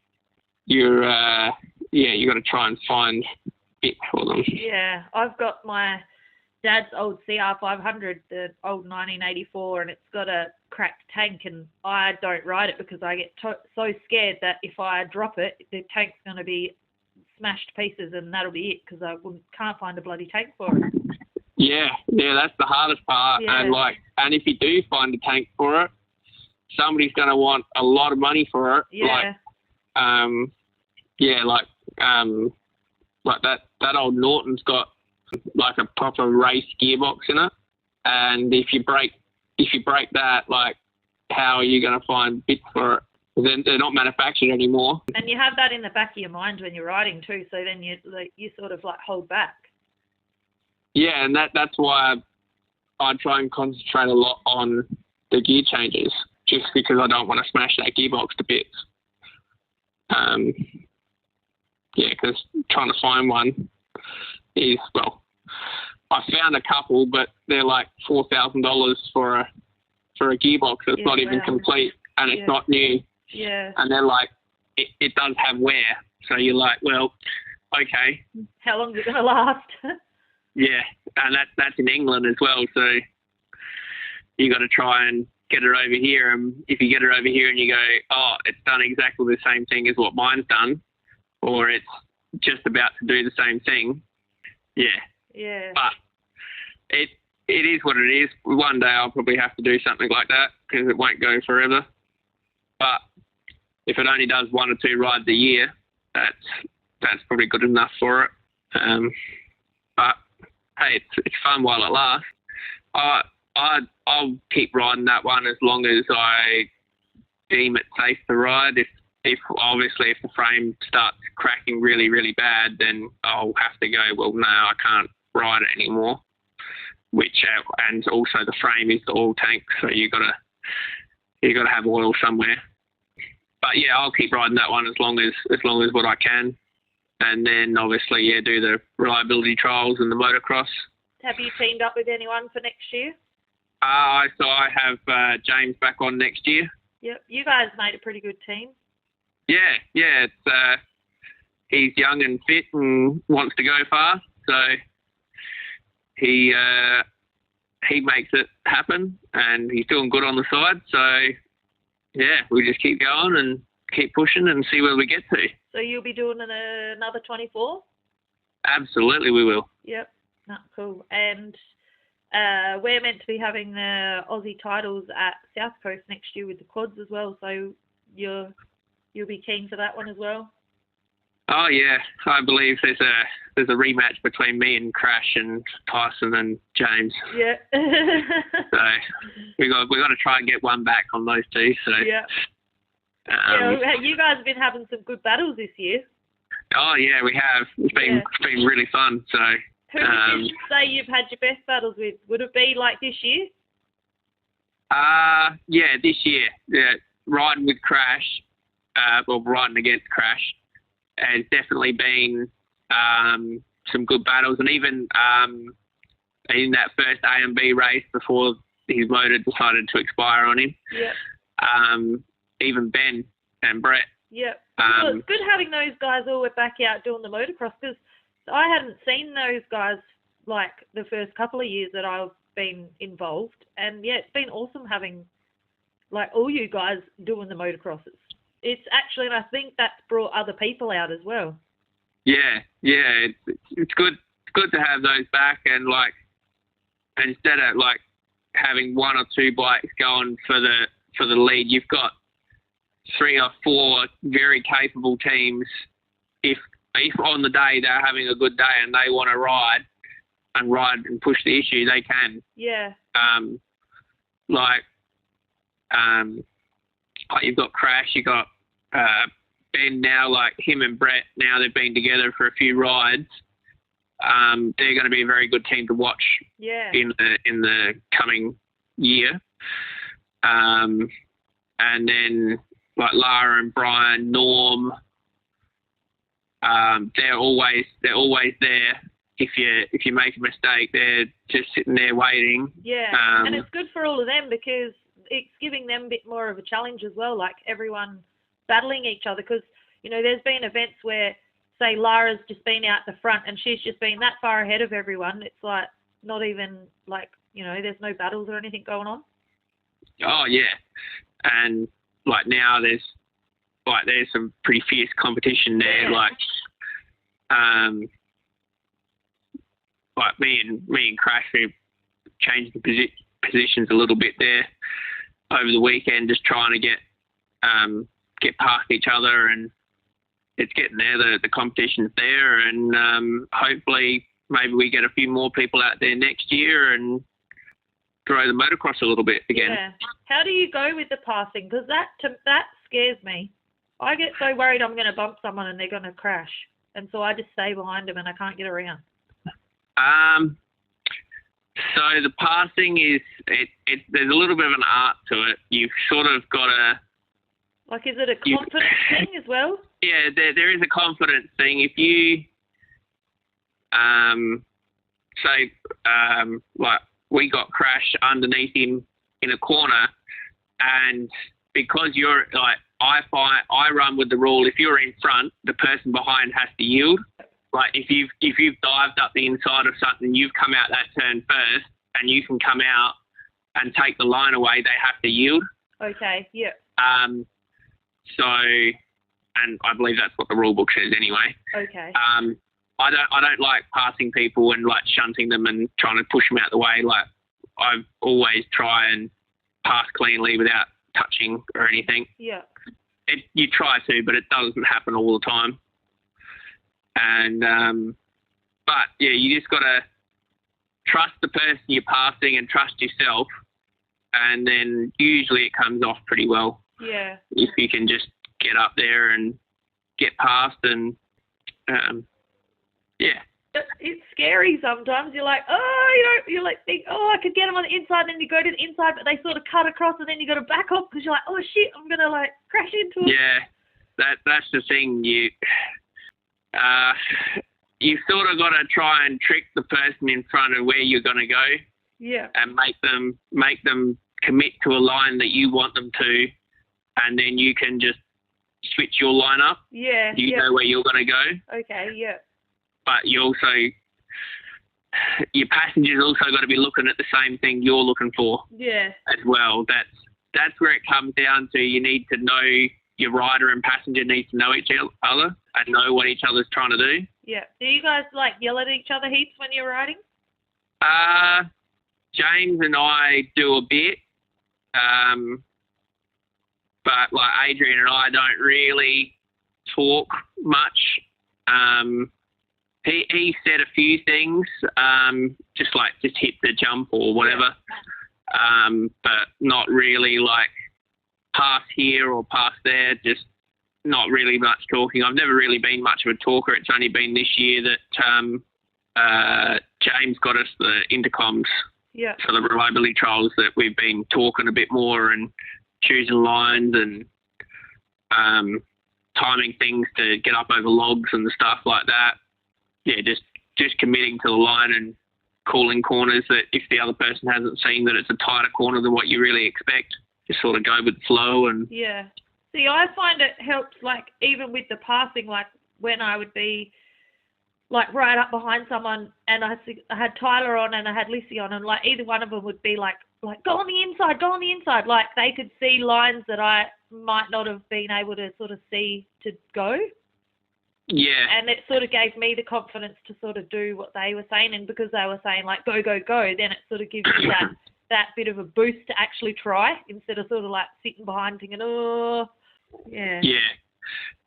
you got to try and find bits for them. Yeah, I've got my dad's old CR500, the old 1984, and it's got a cracked tank, and I don't ride it because I get so scared that if I drop it, the tank's going to be smashed to pieces, and that'll be it, because I can't find a bloody tank for it. Yeah, that's the hardest part. Yeah. And if you do find a tank for it, somebody's going to want a lot of money for it. Yeah. Like that old Norton's got like a proper race gearbox in it, and if you break that, like, how are you going to find bits for it? Then they're not manufactured anymore. And you have that in the back of your mind when you're riding too, so then you sort of like hold back. Yeah, and that's why I try and concentrate a lot on the gear changes, just because I don't want to smash that gearbox to bits. Because trying to find one is, well, I found a couple, but they're like $4,000 for a gearbox that's not even complete, and it's not new. Yeah. And they're like, it does have wear, so you're like, well, okay. How long is it going to last? Yeah, and that's in England as well, so you got to try and get it over here. And if you get it over here and you go, oh, it's done exactly the same thing as what mine's done, or it's just about to do the same thing, yeah. But it is what it is. One day I'll probably have to do something like that, because it won't go forever. But if it only does 1 or 2 rides a year, that's probably good enough for it. But hey, it's fun while it lasts. I'll keep riding that one as long as I deem it safe to ride. If obviously if the frame starts cracking really, really bad, then I'll have to go, well, no, I can't ride it anymore. And also the frame is the oil tank, so you gotta have oil somewhere. But yeah, I'll keep riding that one as long as what I can. And then obviously, do the reliability trials and the motocross. Have you teamed up with anyone for next year? So I have James back on next year. Yep, you guys made a pretty good team. Yeah, it's he's young and fit and wants to go far, so he makes it happen, and he's doing good on the side. So yeah, we just keep going and keep pushing and see where we get to. So you'll be doing another 24? Absolutely, we will. Yep, cool. And we're meant to be having the Aussie titles at South Coast next year with the quads as well. So you'll be keen for that one as well? Oh yeah, I believe there's a rematch between me and Crash and Tyson and James. Yeah. So we got to try and get one back on those two. So yeah. You guys have been having some good battles this year. Oh yeah, we have. It's been really fun. So who would you say you've had your best battles with? Would it be like this year? Yeah, this year. Yeah, riding with Crash, riding against Crash, has definitely been some good battles, and even in that first A and B race before his motor decided to expire on him. Yeah. Even Ben and Brett. Yep. Well, it's good having those guys all back out doing the motocross, because I hadn't seen those guys like the first couple of years that I've been involved, and yeah, it's been awesome having like all you guys doing the motocrosses. It's actually, and I think that's brought other people out as well. Yeah, it's good. It's good to have those back, and like instead of like having 1 or 2 bikes going for the lead, you've got 3 or 4 very capable teams. If on the day they're having a good day and they want to ride and push the issue, they can. Yeah. Like you've got Crash, you've got Ben now, like him and Brett, now they've been together for a few rides. They're going to be a very good team to watch in the coming year. And then like Lara and Brian, Norm, they're always there. If you make a mistake, they're just sitting there waiting. Yeah, and it's good for all of them because it's giving them a bit more of a challenge as well, like everyone battling each other. Because, you know, there's been events where, say, Lara's just been out the front and she's just been that far ahead of everyone. It's like not even like, you know, there's no battles or anything going on. Oh, yeah. And, like, now there's some pretty fierce competition there. Yeah. Like me and Crash, we've changed the positions a little bit there over the weekend, just trying to get past each other, and it's getting there. The competition's there, and hopefully maybe we get a few more people out there next year and grow the motocross a little bit again. Yeah. How do you go with the passing? Because that scares me. I get so worried I'm going to bump someone and they're going to crash, and so I just stay behind them and I can't get around. So the passing is there's a little bit of an art to it. You've sort of got to. Like, is it a confidence thing as well? Yeah, there is a confidence thing. If you, like we got Crash underneath him in a corner, and because you're like, I run with the rule, if you're in front, the person behind has to yield. Like if you've dived up the inside of something, you've come out that turn first, and you can come out and take the line away. They have to yield. Okay. Yeah. So, and I believe that's what the rule book says anyway. Okay. I don't like passing people and like shunting them and trying to push them out the way. Like I always try and pass cleanly without touching or anything. Yeah. You try to, but it doesn't happen all the time. And but yeah, you just gotta trust the person you're passing and trust yourself, and then usually it comes off pretty well. Yeah. If you can just get up there and get past, and yeah. It's scary sometimes. You're like, you like think, I could get them on the inside, and then you go to the inside, but they sort of cut across, and then you got to back off because you're like, oh shit, I'm gonna like crash into them. Yeah, that's the thing. You sort of got to try and trick the person in front of where you're going to go. Yeah. And make them commit to a line that you want them to, and then you can just switch your line up. Yeah. You know where you're going to go. Okay. Yeah. But your passengers also got to be looking at the same thing you're looking for. Yeah. As well. That's where it comes down to. You need to know, your rider and passenger needs to know each other and know what each other's trying to do. Yeah. Do you guys like yell at each other heaps when you're riding? James and I do a bit. But like Adrian and I don't really talk much. He said a few things, just hit the jump or whatever. But not really like pass here or pass there, just not really much talking. I've never really been much of a talker. It's only been this year that James got us the intercoms for the reliability trials that we've been talking a bit more and choosing lines and timing things to get up over logs and stuff like that. Yeah, just committing to the line and calling corners that if the other person hasn't seen that it's a tighter corner than what you really expect, just sort of go with the flow. And yeah. See, I find it helps, like, even with the passing, like, when I would be, like, right up behind someone and I had Tyler on and I had Lissy on, and, like, either one of them would be like, go on the inside, go on the inside. Like, they could see lines that I might not have been able to sort of see to go. Yeah. And it sort of gave me the confidence to sort of do what they were saying, and because they were saying, like, go, go, go, then it sort of gives you that bit of a boost to actually try instead of sort of, like, sitting behind thinking, yeah. Yeah.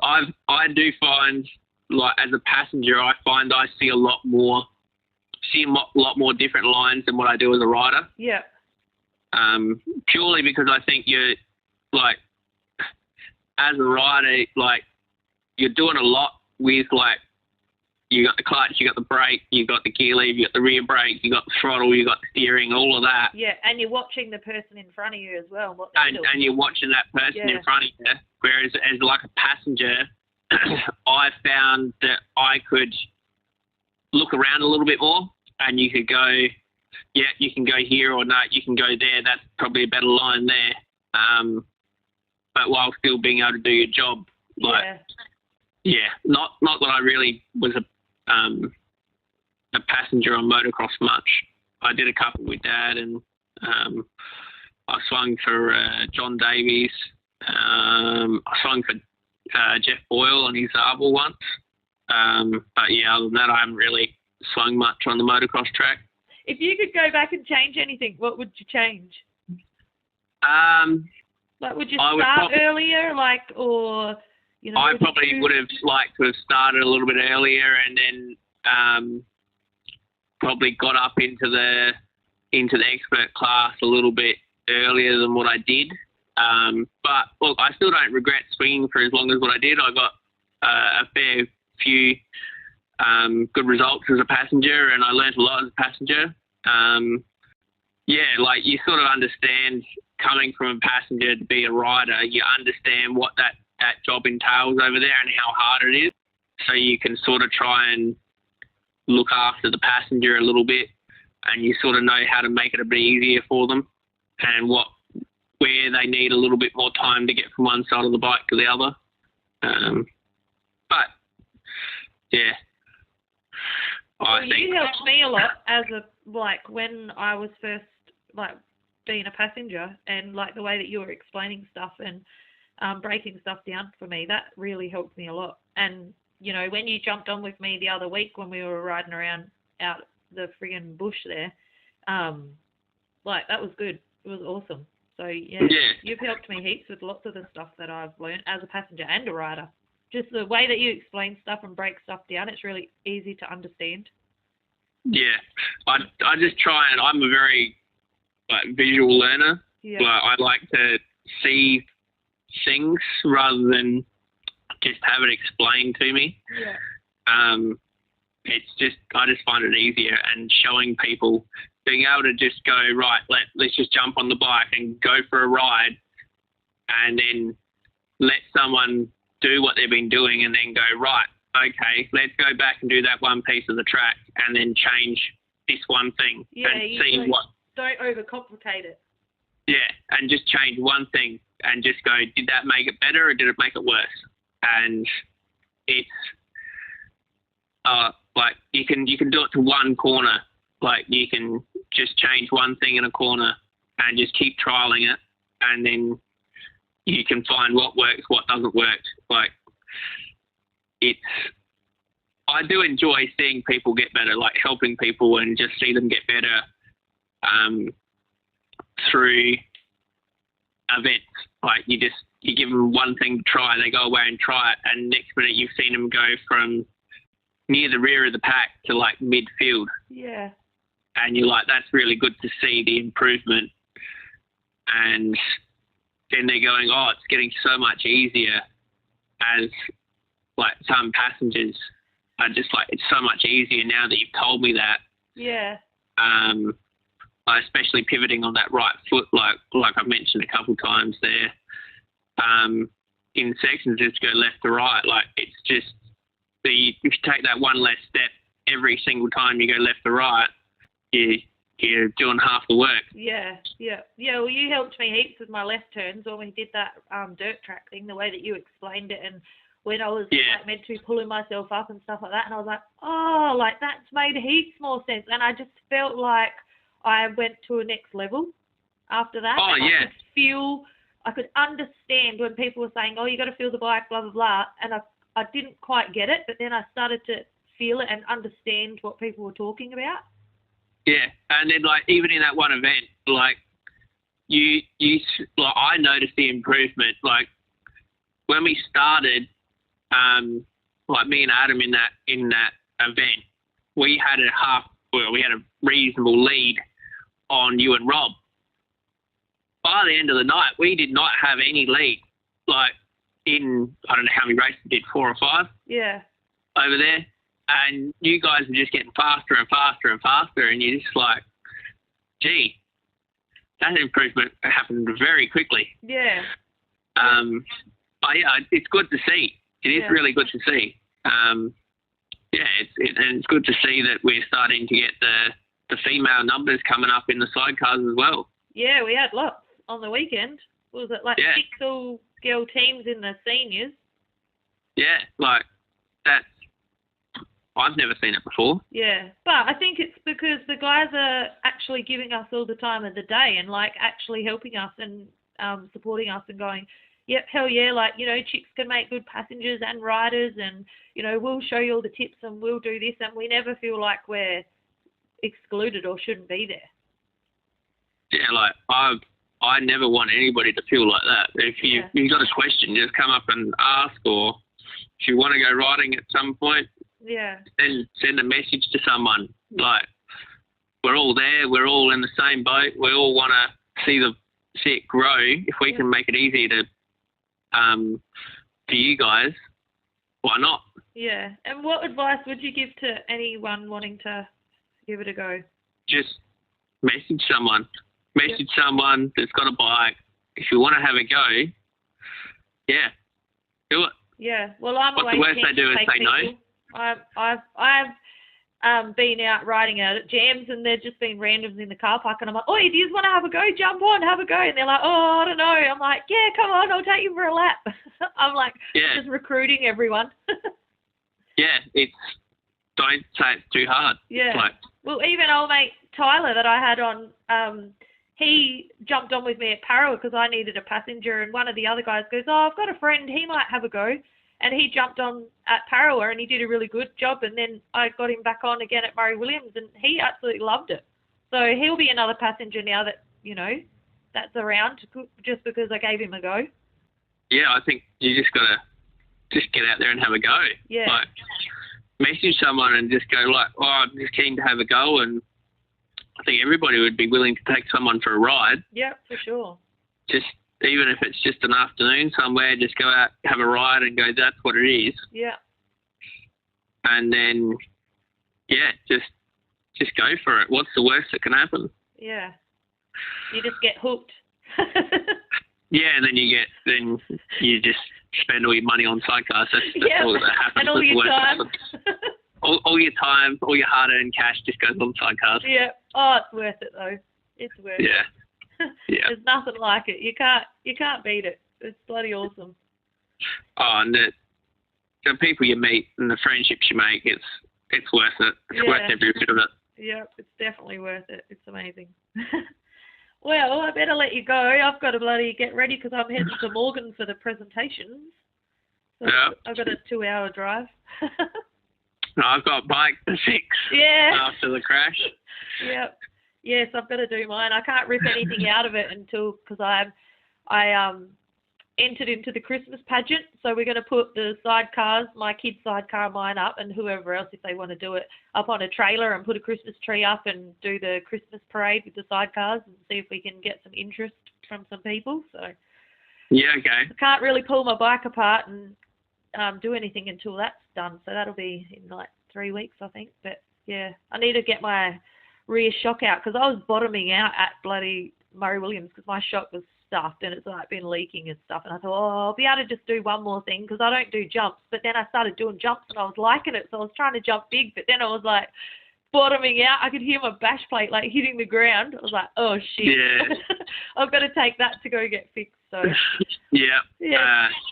I do find, like, as a passenger, I find I see a lot more different lines than what I do as a rider. Yeah. Purely because I think you're, like, as a rider, like, you're doing a lot with, like, you got the clutch, you got the brake, you got the gear lever, you got the rear brake, you got the throttle, you got the steering, all of that. Yeah, and you're watching the person in front of you as well. And you're watching that person in front of you. Whereas as like a passenger, I found that I could look around a little bit more, and you could go, yeah, you can go here, or no, you can go there. That's probably a better line there. But while still being able to do your job. Like, not that I really was a passenger on motocross much. I did a couple with Dad, and I swung for John Davies. I swung for Jeff Boyle on his Arbor once. But yeah, other than that, I haven't really swung much on the motocross track. If you could go back and change anything, what would you change? Like, would you start earlier, like, or, you know? I probably would have liked to have started a little bit earlier, and then probably got up into the expert class a little bit earlier than what I did. But look, I still don't regret swinging for as long as what I did. I got a fair few good results as a passenger, and I learnt a lot as a passenger. Yeah, like, you sort of understand, coming from a passenger to be a rider, you understand what that job entails over there and how hard it is. So you can sort of try and look after the passenger a little bit, and you sort of know how to make it a bit easier for them, and where they need a little bit more time to get from one side of the bike to the other. But yeah, I think you helped me a lot as when I was first being a passenger, and like the way that you were explaining stuff and breaking stuff down for me, that really helped me a lot. And you know, when you jumped on with me the other week when we were riding around out the friggin' bush there, that was good. It was awesome. So yeah, you've helped me heaps with lots of the stuff that I've learned as a passenger and a rider. Just the way that you explain stuff and break stuff down, it's really easy to understand. Yeah, I just try, and I'm a very visual learner. Yeah. I like to see things rather than just have it explained to me. Yeah. I just find it easier, and showing people, being able to just go, right, let's just jump on the bike and go for a ride, and then let someone do what they've been doing, and then go, right, okay, let's go back and do that one piece of the track, and then change this one thing, and see what. Don't overcomplicate it. Yeah, and just change one thing, and just go, did that make it better or did it make it worse? And it's you can do it to one corner. Like, you can just change one thing in a corner and just keep trialing it, and then you can find what works, what doesn't work. Like, I do enjoy seeing people get better, like helping people and just see them get better through events. Like, you give them one thing to try, they go away and try it, and next minute you've seen them go from near the rear of the pack to midfield. Yeah. And you're like, that's really good to see the improvement. And then they're going, oh, it's getting so much easier, as some passengers are just it's so much easier now that you've told me that. Yeah. Especially pivoting on that right foot, like I've mentioned a couple of times there. In sections, just go left to right. It's just if you take that one less step every single time you go left to right, you're doing half the work. Yeah. Well, you helped me heaps with my left turns when we did that dirt track thing, the way that you explained it, and when I was meant to be pulling myself up and stuff like that, and I was like, oh, that's made heaps more sense, and I just felt like I went to a next level after that. Oh, yeah. I could understand when people were saying, oh, you got to feel the bike, blah, blah, blah, and I didn't quite get it, but then I started to feel it and understand what people were talking about. Yeah, and then even in that one event, I noticed the improvement. When we started, me and Adam in that event, we had a reasonable lead on you and Rob. By the end of the night, we did not have any lead. in, I don't know how many races we did, 4 or 5 Yeah. over there. And you guys were just getting faster and faster and faster, and you're just like, gee, that improvement happened very quickly. Yeah. It's good to see. It is really good to see. And it's good to see that we're starting to get the female numbers coming up in the sidecars as well. Yeah, we had lots on the weekend. Was it like 6 all-girl teams in the seniors? Yeah, like that's. I've never seen it before. Yeah, but I think it's because the guys are actually giving us all the time of the day and like actually helping us and supporting us and going, yep, hell yeah, like, you know, chicks can make good passengers and riders and, you know, we'll show you all the tips and we'll do this, and we never feel like we're excluded or shouldn't be there. Yeah, like I never want anybody to feel like that. If you've got a question, just come up and ask, or if you want to go riding at some point, then send a message to someone. Like, we're all there, we're all in the same boat, we all want to see it grow. If we can make it easier to for you guys, why not? Yeah. And what advice would you give to anyone wanting to give it a go? Just message someone. Message someone that's got a bike. If you want to have a go, do it. Yeah. Well, I'm What's the worst they do is say no? I've been out riding out at jams, and there's just been randoms in the car park, and I'm like, oh, do you just want to have a go? Jump on, have a go. And they're like, oh, I don't know. I'm like, yeah, come on, I'll take you for a lap. I'm like, just recruiting everyone. Don't say it's too hard. Yeah. Well, even old mate Tyler that I had on, he jumped on with me at Parawa because I needed a passenger, and one of the other guys goes, oh, I've got a friend, he might have a go. And he jumped on at Parawa and he did a really good job. And then I got him back on again at Murray Williams, and he absolutely loved it. So he'll be another passenger now that, you know, that's around just because I gave him a go. Yeah, I think you just got to just get out there and have a go. Yeah. Like, message someone and just go like, oh, I'm just keen to have a go. And I think everybody would be willing to take someone for a ride. Yeah, for sure. Just even if it's just an afternoon somewhere, just go out, have a ride and go, that's what it is. Yeah. And then, just go for it. What's the worst that can happen? Yeah. You just get hooked. Yeah, and then you just spend all your money on sidecars. That's all that happens. And all your time. all your time, all your hard-earned cash just goes on sidecars. Yeah. Oh, it's worth it though. It's worth it. Yeah. There's nothing like it. You can't beat it. It's bloody awesome. Oh, and the people you meet and the friendships you make, it's worth it. It's worth every bit of it. Yeah, it's definitely worth it. It's amazing. Well, I better let you go. I've got to bloody get ready because I'm heading to Morgan for the presentations. So I've got a 2-hour drive. I've got bike to 6 after the crash. Yep. Yes, I've got to do mine. I can't rip anything out of it because I entered into the Christmas pageant. So we're going to put the sidecars, my kid's sidecar, mine up, and whoever else, if they want to do it, up on a trailer and put a Christmas tree up and do the Christmas parade with the sidecars and see if we can get some interest from some people. So okay. I can't really pull my bike apart and do anything until that's done. So that'll be in like 3 weeks, I think. But yeah, I need to get my rear shock out because I was bottoming out at bloody Murray Williams because my shock was stuffed and it's like been leaking and stuff, and I thought, oh, I'll be able to just do one more thing because I don't do jumps. But then I started doing jumps and I was liking it, so I was trying to jump big, but then I was like bottoming out. I could hear my bash plate like hitting the ground. I was like, oh shit. I've got to take that to go get fixed. So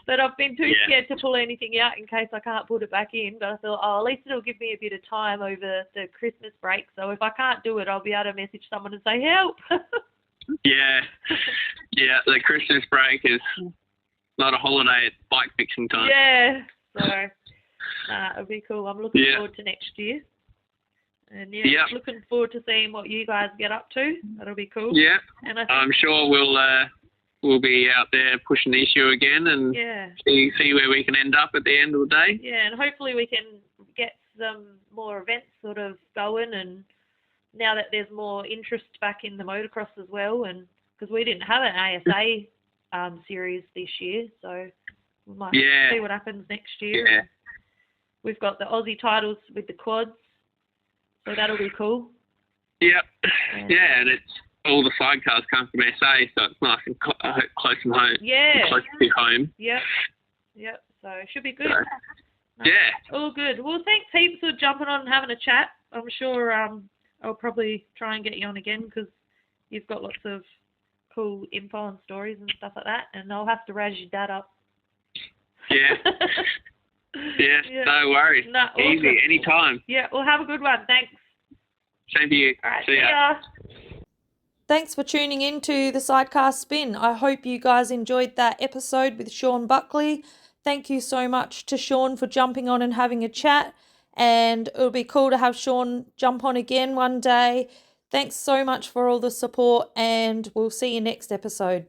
but I've been too scared to pull anything out in case I can't put it back in. But I thought, oh, at least it'll give me a bit of time over the Christmas break. So if I can't do it, I'll be able to message someone and say, help. The Christmas break is not a holiday, it's bike fixing time. Yeah, so it'll be cool. I'm looking forward to next year. And looking forward to seeing what you guys get up to. That'll be cool. Yeah, and I'm sure we'll be out there pushing the issue again and see where we can end up at the end of the day. Yeah, and hopefully we can get some more events sort of going, and now that there's more interest back in the motocross as well, and because we didn't have an ASA series this year, so We might Yeah. see what happens next year. Yeah. We've got the Aussie titles with the quads, so that'll be cool. Yep. Yeah, and it's all the sidecars come from SA, so it's nice and close from home. Yeah. Close to home. Yep. So it should be good. So, yeah. All good. Well, thanks heaps for jumping on and having a chat. I'm sure I'll probably try and get you on again because you've got lots of cool info and stories and stuff like that, and I'll have to razz your dad up. Yeah. Yeah, no worries. No, easy, awesome. anytime. Yeah, well, have a good one. Thanks. Same to you. All right, See ya. Thanks for tuning in to the Sidecar Spin. I hope you guys enjoyed that episode with Shaun Buckley. Thank you so much to Shaun for jumping on and having a chat. And it'll be cool to have Shaun jump on again one day. Thanks so much for all the support, and we'll see you next episode.